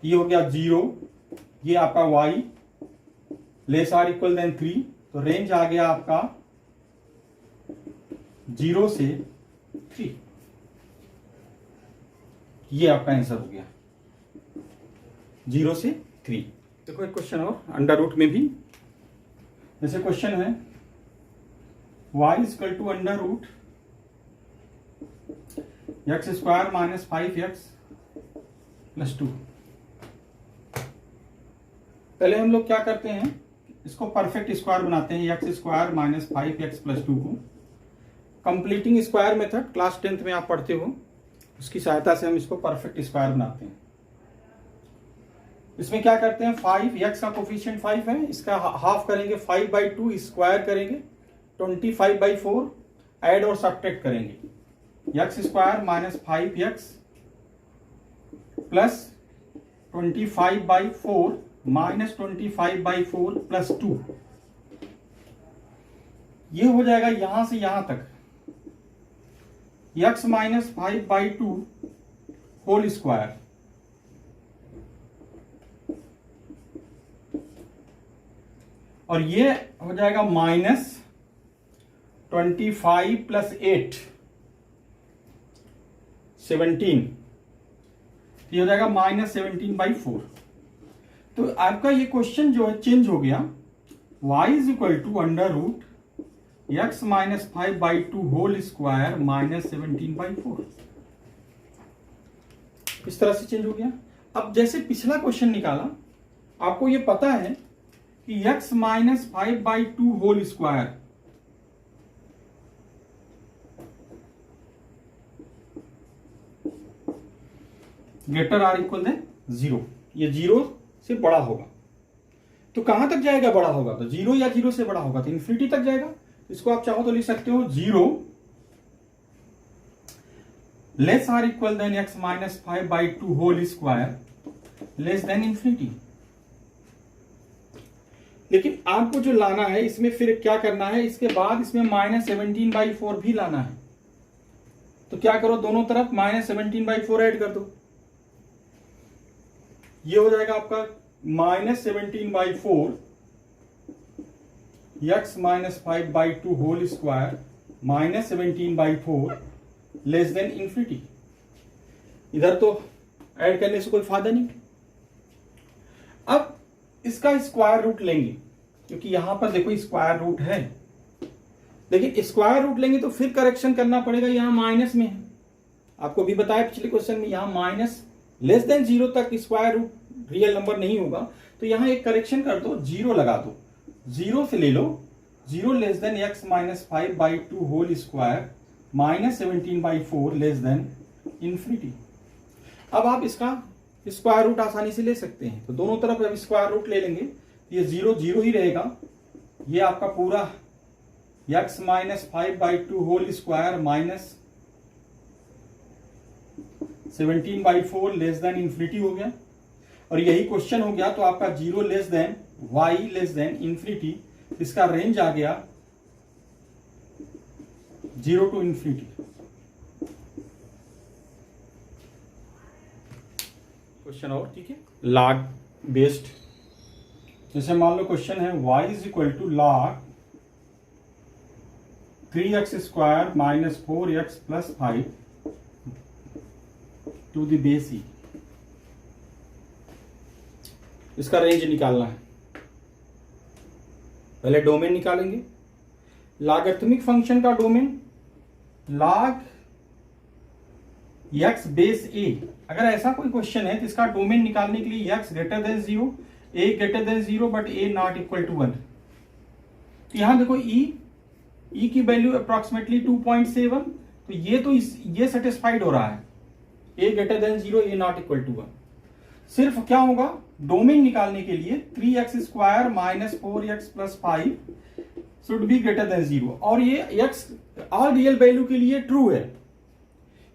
ये हो गया 0, ये आपका y less or equal than 3, तो रेंज आ गया आपका 0 से 3, ये आपका आंसर हो गया 0 से 3। देखो एक क्वेश्चन और अंडर रूट में भी, जैसे क्वेश्चन है y equal to under root x square minus 5x plus 2। पहले हम लोग क्या करते हैं, इसको परफेक्ट स्क्वायर बनाते हैं, x square minus 5x plus 2 को completing square method class 10th में आप पढ़ते हो, उसकी सहायता से हम इसको परफेक्ट स्क्वायर बनाते हैं। इसमें क्या करते हैं, 5x का कोफिशिएंट 5 है, इसका हाफ करेंगे 5/2 स्क्वायर करेंगे 25/4 ऐड और सब्ट्रैक्ट करेंगे, x square minus 5x plus 25/4 minus 25/4 plus 2, ये हो जाएगा यहां से यहां तक x माइनस 5/2 होल स्क्वायर, और ये हो जाएगा माइनस 25 प्लस 8 17, ये हो जाएगा माइनस 17/4। तो आपका ये क्वेश्चन जो है चेंज हो गया, y is equal to under root x minus 5/2 whole square minus 17/4, इस तरह से चेंज हो गया। अब जैसे पिछला क्वेश्चन निकाला, आपको ये पता है कि x minus 5/2 whole square, greater or equal than 0, ये 0 से बड़ा होगा, तो कहां तक जाएगा, बड़ा होगा तो 0 या 0 से बड़ा होगा तो इन्फिनिटी तक जाएगा। इसको आप चाहो तो लिख सकते हो 0 less or equal than x minus 5/2 whole square less than infinity. लेकिन आपको जो लाना है इसमें फिर क्या करना है, इसके बाद इसमें माइनस 17/4 भी लाना है, तो क्या करो, दोनों तरफ माइनस 17/4 ऐड कर दो, ये हो जाएगा आपका minus 17/4 x minus 5/2 whole square minus 17/4 less than infinity. इधर तो ऐड करने से कोई फायदा नहीं। अब इसका स्क्वायर रूट लेंगे, क्योंकि यहां पर देखो स्क्वायर रूट है, लेकिन स्क्वायर रूट लेंगे तो फिर करेक्शन करना पड़ेगा, यहां माइनस में है, आपको भी बताया पिछले क्वेश्चन में, यहां माइनस लेस देन 0 तक स्क्वायर रूट रियल नंबर नहीं होगा, तो यहां एक करेक्शन कर दो, 0 लगा दो, 0 से ले लो, 0 less than x minus 5/2 whole square minus 17/4 less than infinity. अब आप इसका स्क्वायर रूट आसानी से ले सकते हैं, तो दोनों तरफ अब स्क्वायर रूट ले लेंगे, ये 0 0 ही रहेगा, ये आपका पूरा x minus 5/2 whole square minus 17/4 less than infinity हो गया। और यही क्वेश्चन हो गया, तो आपका 0 less than y less than infinity, इसका रेंज आ गया 0 टू इंफिनिटी। क्वेश्चन और ठीक है, लॉग बेस्ड, जैसे मान लो क्वेश्चन है y is equal to log 3x square minus 4x plus 5 to the base e. इसका रेंज निकालना है, पहले डोमेन निकालेंगे। लॉगरिथमिक फंक्शन का domain log x base a, अगर ऐसा कोई क्वेश्चन है तो इसका डोमेन निकालने के लिए x greater than 0, a greater than 0 but a not equal to 1। तो यहां देखो e की वैल्यू अप्रोक्सीमेटली 2.7, तो ये सेटिस्फाइड हो रहा है, a greater than 0, a not equal to 1। सिर्फ क्या होगा, डोमेन निकालने के लिए 3x square minus 4x plus 5 should be greater than 0, और ये x ऑल रियल वैल्यू के लिए ट्रू है।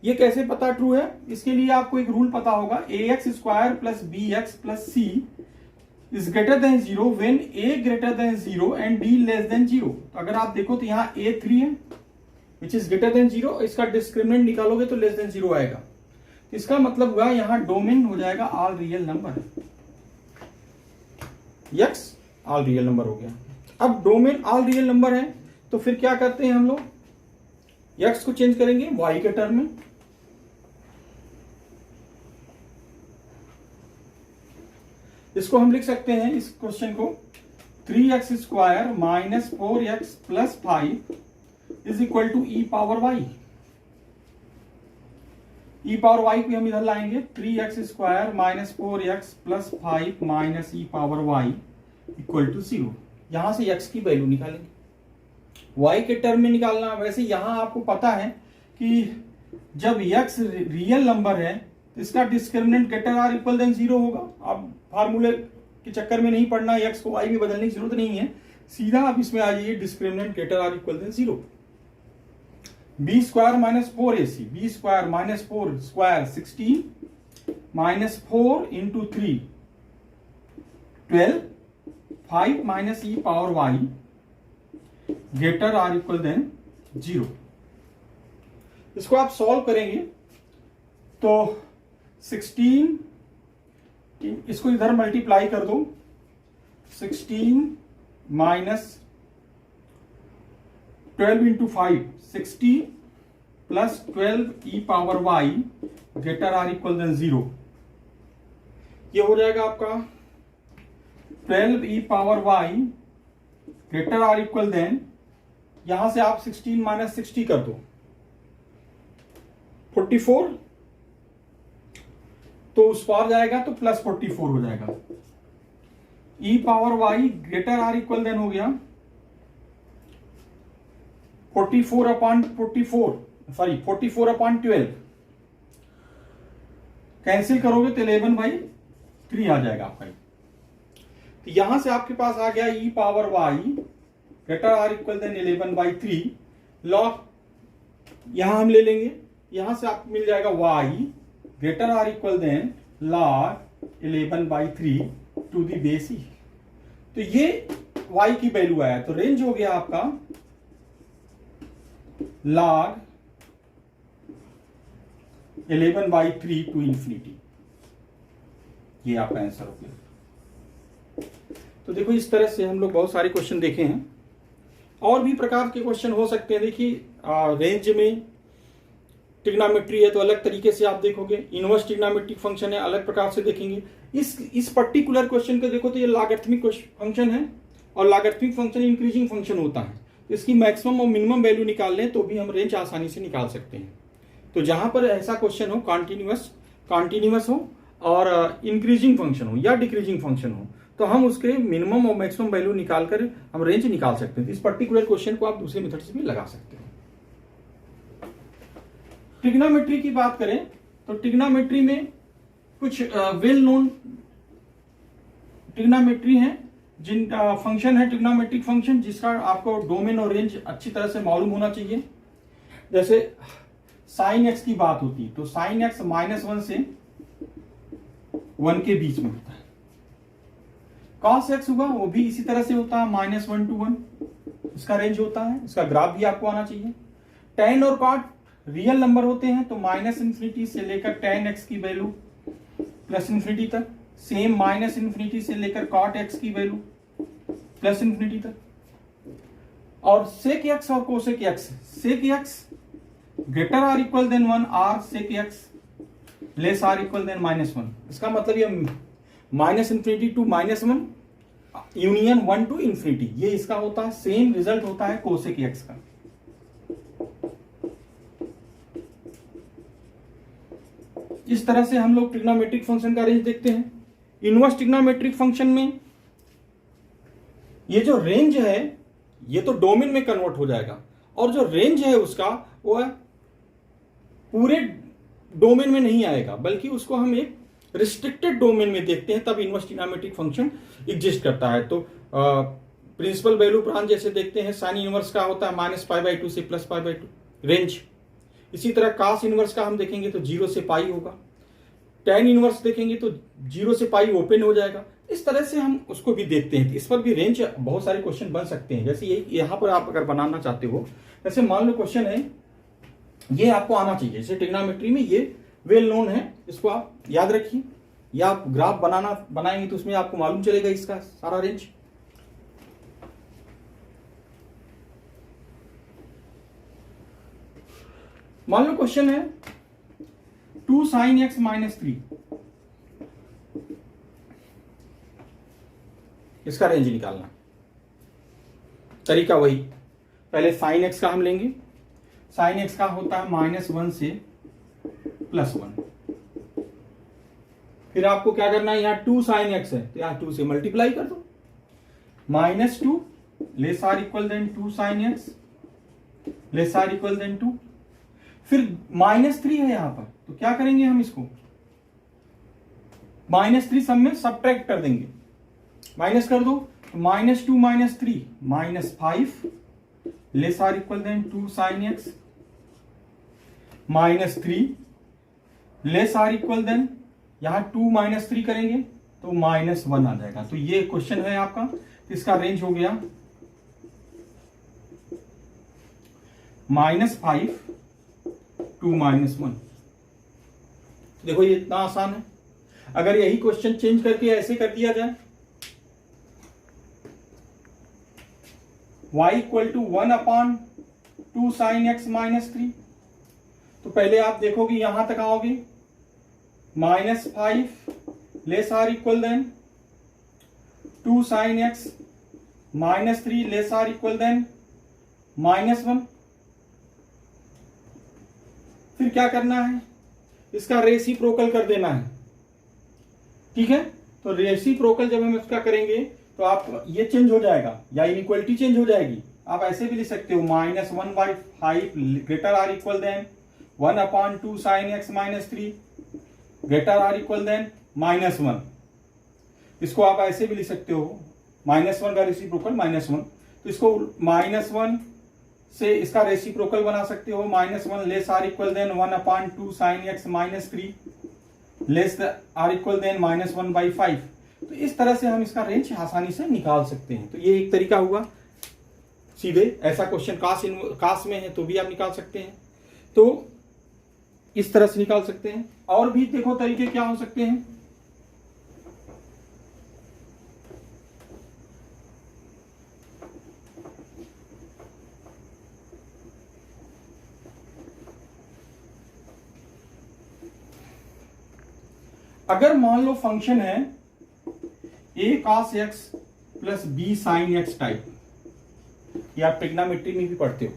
ये कैसे पता ट्रू है, इसके लिए आपको एक रूल पता होगा, ax square plus bx plus c is greater than 0 when a greater than 0 and b less than 0। तो अगर आप देखो तो यहाँ a 3 है विच इज ग्रेटर देन 0, इसका डिस्क्रिमिनेंट निकालोगे तो लेस देन 0 आएगा। इसका मतलब हुआ यहां डोमेन हो जाएगा all real number, x all real number हो गया। अब डोमेन ऑल रियल नंबर है तो फिर क्या करते हैं हम लोग, x को चेंज करेंगे y के टर्म में। इसको हम लिख सकते हैं, इस क्वेश्चन को 3x square minus 4x plus 5 is equal to e power y। e power y को हम इधर लाएंगे, 3x square minus 4x plus 5 minus e power y equal to 0। यहां से x की वैल्यू निकालेंगे, y के टर्म में निकालना। वैसे यहां आपको पता है कि जब x रियल नंबर है तो इसका discriminant greater or equal than 0 होगा। अब फार्मूले के चक्कर में नहीं पड़ना, x को y में बदलने की जरूरत नहीं है, सीधा आप इसमें आ जाइए, discriminant greater or equal than 0। B square minus 4ac, B square minus 4 square 16 माइनस 4 into 3 12 5 minus e power y greater or equal than 0। इसको आप सॉल्व करेंगे तो 16, इसको इधर मल्टीप्लाई कर दो, 16 minus 12 into 5 60 plus 12 e power y greater or equal than 0। ये हो जाएगा आपका 12 e power y greater or equal than, यहां से आप 16 माइनस 60 कर दो 44, तो उस पार जाएगा तो प्लस 44 हो जाएगा। E power y greater or equal than हो गया 44 अपॉन 12, कैंसिल करोगे तो 11/3 आ जाएगा आपका। तो यहां से आपके पास आ गया e power y greater or equal than 11/3। Log यहां हम ले लेंगे, यहां से आपको मिल जाएगा y greater or equal than log 11/3 to the base e. तो ये y की वैल्यू आया, तो रेंज हो गया आपका log 11/3 टू इंफिनिटी। ये आपका आंसर हो गया। तो देखो इस तरह से हम लोग बहुत सारे क्वेश्चन देखे हैं, और भी प्रकार के क्वेश्चन हो सकते हैं। देखिए रेंज में ट्रिग्नोमेट्री है तो अलग तरीके से आप देखोगे, इनवर्स ट्रिग्नोमेट्रिक फंक्शन है अलग प्रकार से देखेंगे। इस पर्टिकुलर क्वेश्चन को देखो तो ये लॉगरिथमिक फंक्शन है, और लॉगरिथमिक फंक्शन इंक्रीजिंग फंक्शन होता है, इसकी मैक्सिमम और मिनिमम वैल्यू निकाल लें तो भी हम रेंज आसानी से निकाल सकते हैं। तो जहां पर ऐसा क्वेश्चन हो कॉन्टिन्यूअस हो और इंक्रीजिंग फंक्शन हो या डिक्रीजिंग फंक्शन हो, तो हम उसके मिनिमम और मैक्सिमम वैल्यू निकाल कर हम रेंज निकाल सकते हैं। इस पर्टिकुलर क्वेश्चन को आप दूसरे मेथड से भी लगा सकते हैं। ट्रिग्नोमेट्री की बात करें तो ट्रिग्नोमेट्री में कुछ वेल नोन ट्रिग्नोमेट्री है, जिन फंक्शन है ट्रिग्नोमेट्रिक फंक्शन जिसका आपको डोमेन और रेंज अच्छी तरह से मालूम होना चाहिए। जैसे साइन एक्स की बात होती तो साइन एक्स -1 से 1 के बीच में होता है। कॉस एक्स हुआ वो भी इसी तरह से होता है, -1 to 1 इसका रेंज होता है। इसका ग्राफ भी आपको आना चाहिए। tan और cot रियल नंबर होते हैं तो -∞ से लेकर tan x की वैल्यू +∞ तक, सेम -∞ से लेकर cot x की वैल्यू +∞ तक। और sec x और cosec x, sec x greater or equal than 1 or sec x less or equal than -1। इसका मतलब ये -∞ to -1 यूनियन 1 to ∞, ये इसका होता है। सेम रिजल्ट होता है cosec x का। इस तरह से हम लोग ट्रिग्नोमेट्रिक फंक्शन का रेंज देखते हैं। इनवर्स ट्रिग्नोमेट्रिक फंक्शन में ये जो रेंज है ये तो डोमेन में कन्वर्ट हो जाएगा, और जो रेंज है उसका वो है पूरे डोमेन में नहीं आएगा, बल्कि उसको हम एक रिस्ट्रिक्टेड डोमेन में देखते हैं, तब इनवर्स ट्रिग्नोमेट्रिक फंक्शन एग्जिस्ट करता है। तो प्रिंसिपल वैल्यू ब्रांच जैसे देखते हैं, साइन इनवर्स का होता है -π/2 से +π/2 रेंज। इसी तरह कास इनवर्स का हम देखेंगे तो 0 से पाई होगा। tan इनवर्स देखेंगे तो 0 से पाई ओपन हो जाएगा। इस तरह से हम उसको भी देखते हैं। इस पर भी रेंज बहुत सारे क्वेश्चन बन सकते हैं। जैसे ये यहाँ पर आप अगर बनाना चाहते हो, जैसे मान लो क्वेश्चन है, ये आपको आना चाहिए। जैसे ट्रिग्नोमेट्री में ये वेल नोन है, इसको आप याद रखिए, या आप ग्राफ बनाएंगे तो उसमें आपको मालूम चलेगा इसका सारा रेंज। मान लो क्वेश्चन है 2 sin x -3, इसका रेंज निकालना। तरीका वही, पहले sin x का हम लेंगे। sin x का होता है -1 से +1। फिर आपको क्या करना है, यहां 2 sin x है तो यहां 2 से मल्टीप्लाई कर दो। -2 less or equal than 2 sin x less or equal than 2। फिर -3 है यहां पर, तो क्या करेंगे हम इसको -3 सब में सब्ट्रैक्ट कर देंगे, माइनस कर दो। -2 -3 -5 less or equal than 2 sin x -3 less or equal than, यहां 2 -3 करेंगे तो -1 आ जाएगा। तो ये क्वेश्चन है आपका, इसका रेंज हो गया -5 to -1। देखो ये इतना आसान है। अगर यही क्वेश्चन चेंज करके ऐसे कर दिया जाए, y = 1/2 sin x -3, तो पहले आप देखोगे यहां तक आओगे, -5 less or equal than 2 sin x -3 less or equal than -1। फिर क्या करना है, इसका रेसिप्रोकल कर देना है। ठीक है, तो रेसिप्रोकल जब हम इसका करेंगे तो आप ये चेंज हो जाएगा या इनइक्वालिटी चेंज हो जाएगी। आप ऐसे भी लिख सकते हो, -1/5 greater or equal than 1/2 sin x -3 greater or equal than -1। इसको आप ऐसे भी लिख सकते हो, -1 का रेसिप्रोकल -1, तो इसको -1 से इसका रेसिप्रोकल बना सकते हो, -1 less or equal than 1/2 sin x -3 less or equal than -1/5। तो इस तरह से हम इसका रेंज आसानी से निकाल सकते हैं। तो ये एक तरीका हुआ सीधे। ऐसा क्वेश्चन कास में है तो भी आप निकाल सकते हैं, तो इस तरह से निकाल सकते हैं। और भी देखो तरीके क्या हो सकते हैं। अगर मान लो फंक्शन है a cos x plus b sin x type, या आप ट्रिग्नोमेट्री में भी पढ़ते हो,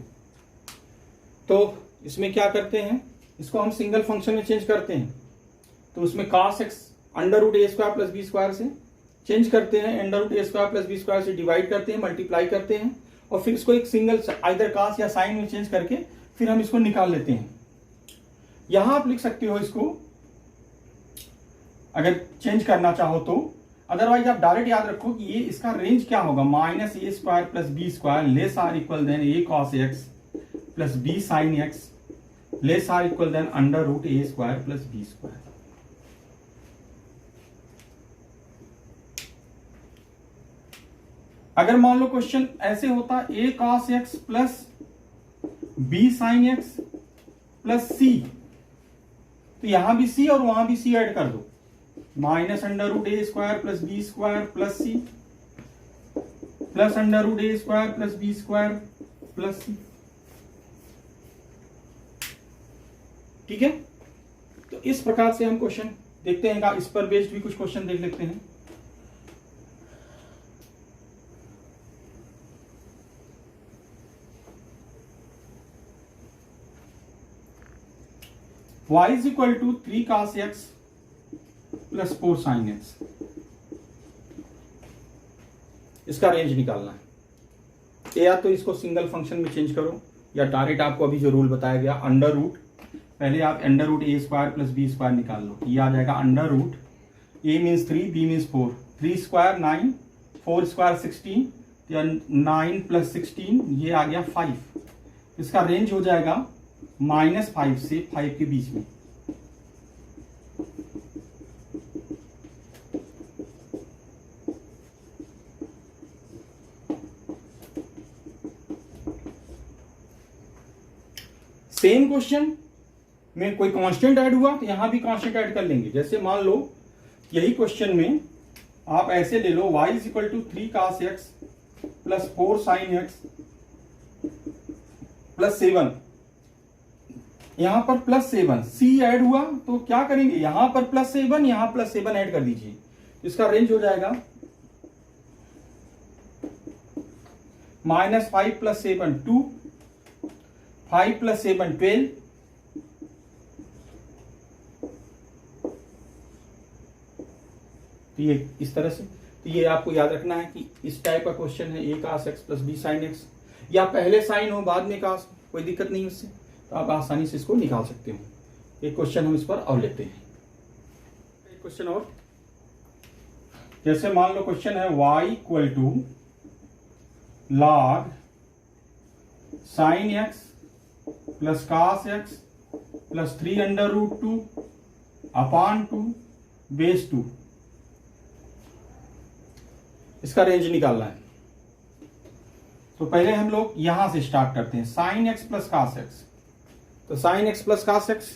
तो इसमें क्या करते हैं, इसको हम सिंगल फंक्शन में चेंज करते हैं। तो उसमें cos x √a² + b² से चेंज करते हैं, under root a square plus b square से डिवाइड करते हैं, मल्टीप्लाई करते हैं और फिर इसको एक सिंगल आइदर कास या साइन में चेंज करके फिर हम इसको निकाल लेते हैं। यहां आप लिख सकते हो इसको अगर चेंज करना चाहो तो, अदरवाइज आप डायरेक्ट याद रखो कि ये इसका रेंज क्या होगा, minus a square plus b square less or equal than a cos x plus b sine x less or equal than under root a square plus b square. अगर मान लो क्वेश्चन ऐसे होता a cos x plus b sine x plus c, तो यहां भी सी और वहां भी सी ऐड कर दो, minus under root a square plus b square plus c plus under root a square plus b square plus c. ठीक है, तो इस प्रकार से हम क्वेश्चन देखते हैं, इस पर बेस्ड भी कुछ क्वेश्चन देख लेते हैं। y is equal to 3 cos x plus 4 sin x, इसका रेंज निकालना है। या तो इसको सिंगल फंक्शन में चेंज करो या डायरेक्ट आपको अभी जो रूल बताया गया अंडर रूट, पहले आप under root a square plus b square निकाल लो, ये आ जाएगा under root a means 3 b means 4, 3 square 9 4 square 16, 9 plus 16 ये आ गया 5, इसका रेंज हो जाएगा -5 से 5 के बीच में। सेम क्वेश्चन में कोई कांस्टेंट ऐड हुआ तो यहां भी कांस्टेंट ऐड कर लेंगे। जैसे मान लो यही क्वेश्चन में आप ऐसे ले लो y is equal to 3 cos x plus 4 sin x plus 7, यहां पर प्लस 7 c ऐड हुआ तो क्या करेंगे, यहां पर प्लस 7 यहां प्लस 7 ऐड कर दीजिए, इसका रेंज हो जाएगा -5 प्लस 7 2, 5 प्लस 7 12, तो ये इस तरह से, तो ये आपको याद रखना है कि इस टाइप का क्वेश्चन है a cos x plus b sine x, या पहले साइन हो बाद में कास, कोई दिक्कत नहीं उससे, तो आप आसानी से इसको निकाल सकते हो। एक क्वेश्चन हम इस पर और लेते हैं, एक क्वेश्चन और, जैसे मान लो क्वेश्चन है y equal to log sine x plus cos x plus 3 under root 2 upon 2 base 2, इसका रेंज निकालना है। तो पहले हम लोग यहां से स्टार्ट करते हैं, sine x plus cos x, तो sine x plus cos x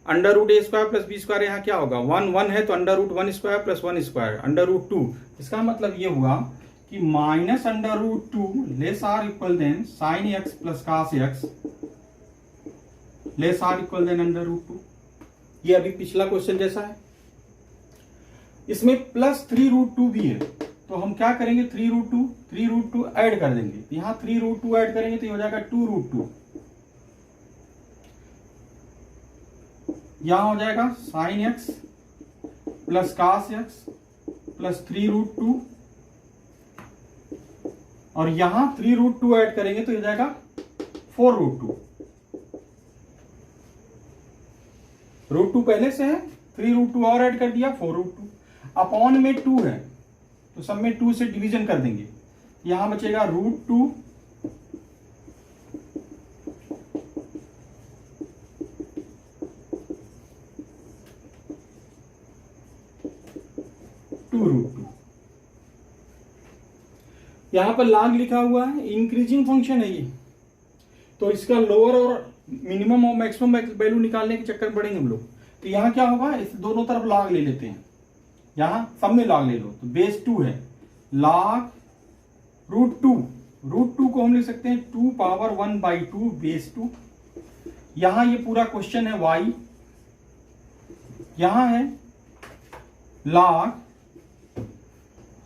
under root a square plus b square, यहां क्या होगा 1 है तो under root 1 square plus 1 square under root 2, इसका मतलब ये हुआ कि minus under root 2 less or equal than sine x plus cos x less or equal than under root 2। ये अभी पिछला क्वेश्चन जैसा है, इसमें प्लस 3 रूट 2 भी है, तो हम क्या करेंगे 3 रूट 2 ऐड कर देंगे, तो यहां 3 रूट 2 ऐड करेंगे तो ये हो जाएगा 2 रूट 2, यहां हो जाएगा sine x plus cos x plus 3 root 2, और यहां 3 रूट 2 ऐड करेंगे तो हो जाएगा 4 रूट 2, रूट 2 पहले से है, 3 रूट 2 और ऐड कर दिया 4 रूट 2, अपॉन में 2 है तो सब में 2 से डिवीजन कर देंगे, यहां बचेगा रूट 2 2 रूट 2, यहां पर log लिखा हुआ है, इंक्रीजिंग फंक्शन है ये, तो इसका लोअर और मिनिमम और मैक्सिमम वैल्यू निकालने के चक्कर में पड़ेंगे हम लोग, तो यहां क्या होगा इस दोनों तरफ log ले लेते हैं, यहां सब में log ले लो, तो बेस 2 है log रूट 2 को हम लिख सकते हैं 2 पावर 1/2 बेस 2, यहां ये पूरा क्वेश्चन है y, यहां है log,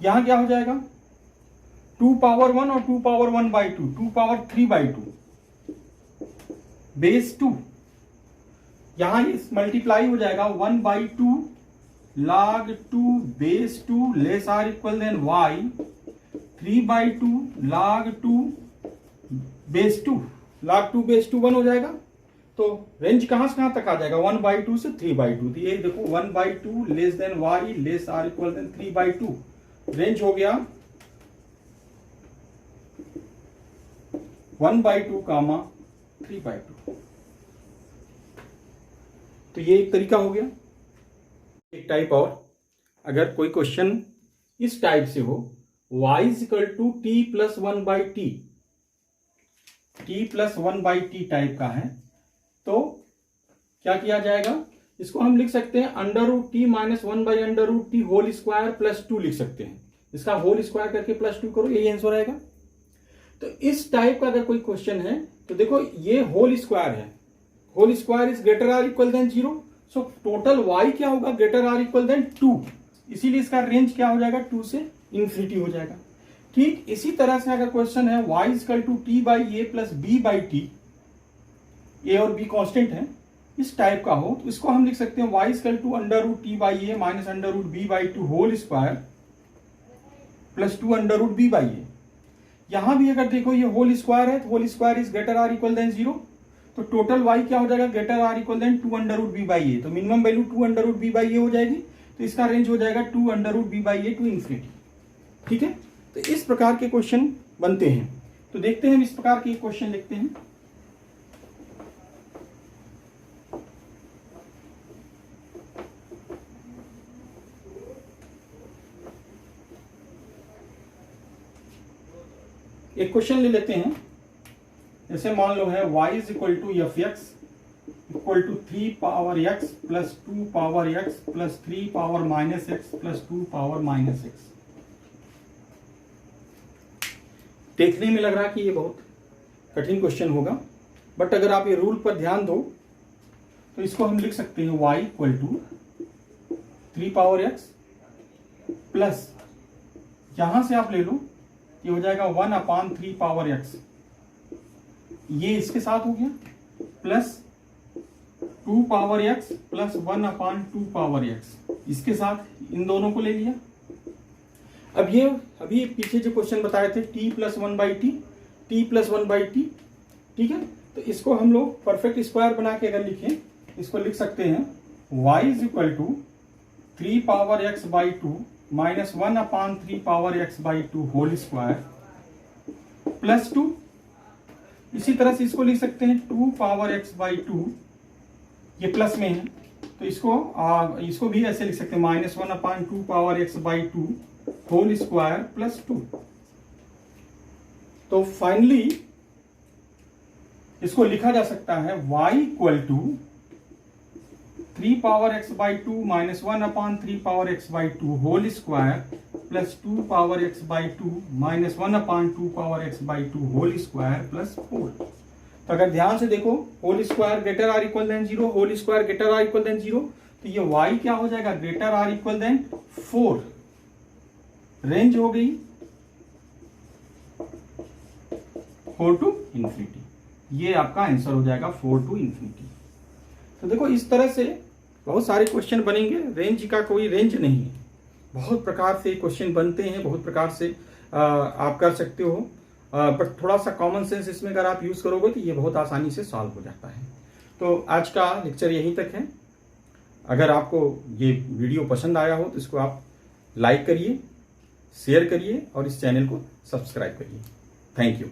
यहां क्या हो जाएगा 2 पावर 1 और 2 पावर 1/2, 2 पावर 3/2 बेस 2, यहां इस मल्टीप्लाई हो जाएगा 1/2 log 2 base 2 less or equal than y 3/2 log 2 base 2 log 2 base 2 1 हो जाएगा। तो रेंज कहां से कहां तक आ जाएगा 1/2 से 3/2। तो ये देखो 1/2 less than y less or equal than 3/2 range हो गया 1/2 कामा 3/2। तो ये एक तरीका हो गया। एक टाइप और, अगर कोई क्वेश्चन इस टाइप से हो y is equal to t plus 1/t, t plus 1/t type का है, तो क्या किया जाएगा, इसको हम लिख सकते हैं √t minus 1/√t whole square plus 2 लिख सकते हैं। इसका होल स्क्वायर करके प्लस 2 करो, यही आंसर आएगा। तो इस टाइप का अगर कोई क्वेश्चन है तो देखो ये होल स्क्वायर है, whole square is greater or equal than 0, so total y क्या होगा ग्रेटर आर इक्वल देन 2, इसीलिए इसका रेंज क्या हो जाएगा 2 से इंफिनिटी हो जाएगा। ठीक इसी तरह से अगर क्वेश्चन है y equal to t/a plus b/t, a और b कांस्टेंट है, इस टाइप का हो तो इसको हम लिख सकते हैं y equal to √t/a minus √b/2 whole square plus 2 √b/a। यहां भी अगर देखो ये होल स्क्वायर है तो whole square is greater or equal than 0, तो टोटल y क्या हो जाएगा greater or equal than 2 √b/a। तो मिनिमम वैल्यू 2 √b/a हो जाएगी, तो इसका रेंज हो जाएगा 2 √b/a टू इंफिनिटी। ठीक है, तो इस प्रकार के क्वेश्चन बनते हैं। तो देखते हैं हम इस प्रकार के क्वेश्चन लिखते हैं। एक क्वेश्चन ले लेते हैं, जैसे मान लो है y is equal to F x equal to 3 power x plus 2 power x plus 3 power minus x plus 2 power minus x। देखने में लग रहा है कि ये बहुत कठिन क्वेश्चन होगा, बट अगर आप ये रूल पर ध्यान दो तो इसको हम लिख सकते हैं y equal to 3 power x plus, यहां से आप ले लो ये हो जाएगा 1/3 पावर x, ये इसके साथ हो गया, plus 2 power x plus 1/2 power x, इसके साथ इन दोनों को ले लिया। अब ये अभी पीछे जो क्वेश्चन बताए थे t plus 1/t, t plus 1/t, ठीक है, तो इसको हम लोग परफेक्ट स्क्वायर बना के अगर लिखें, इसको लिख सकते हैं y is equal to 3 power x/2 minus 1/3 power x/2 whole square plus 2। इसी तरह से इसको लिख सकते हैं 2 पावर x/2, ये प्लस में है तो इसको भी ऐसे लिख सकते हैं minus 1/2 power x/2 whole square plus 2। तो फाइनली इसको लिखा जा सकता है y equal to 3 power x/2 minus 1/3 power x/2 whole square plus 2 power x/2 minus 1/2 power x/2 whole square plus 4। तो अगर ध्यान से देखो whole square greater or equal than 0, whole square greater or equal than 0, तो ये y क्या हो जाएगा greater or equal then 4, range हो गई 4 टू इंफिनिटी, ये आपका आंसर हो जाएगा 4 टू इंफिनिटी। तो देखो इस तरह से बहुत सारे क्वेश्चन बनेंगे, रेंज का कोई रेंज नहीं है, बहुत प्रकार से क्वेश्चन बनते हैं, बहुत प्रकार से आप कर सकते हो, पर थोड़ा सा कॉमन सेंस इसमें अगर आप यूज करोगे तो ये बहुत आसानी से सॉल्व हो जाता है। तो आज का लेक्चर यहीं तक है। अगर आपको ये वीडियो पसंद आया हो तो इसको आप लाइक करिए, शेयर करिए और इस चैनल को सब्सक्राइब करिए। Thank you.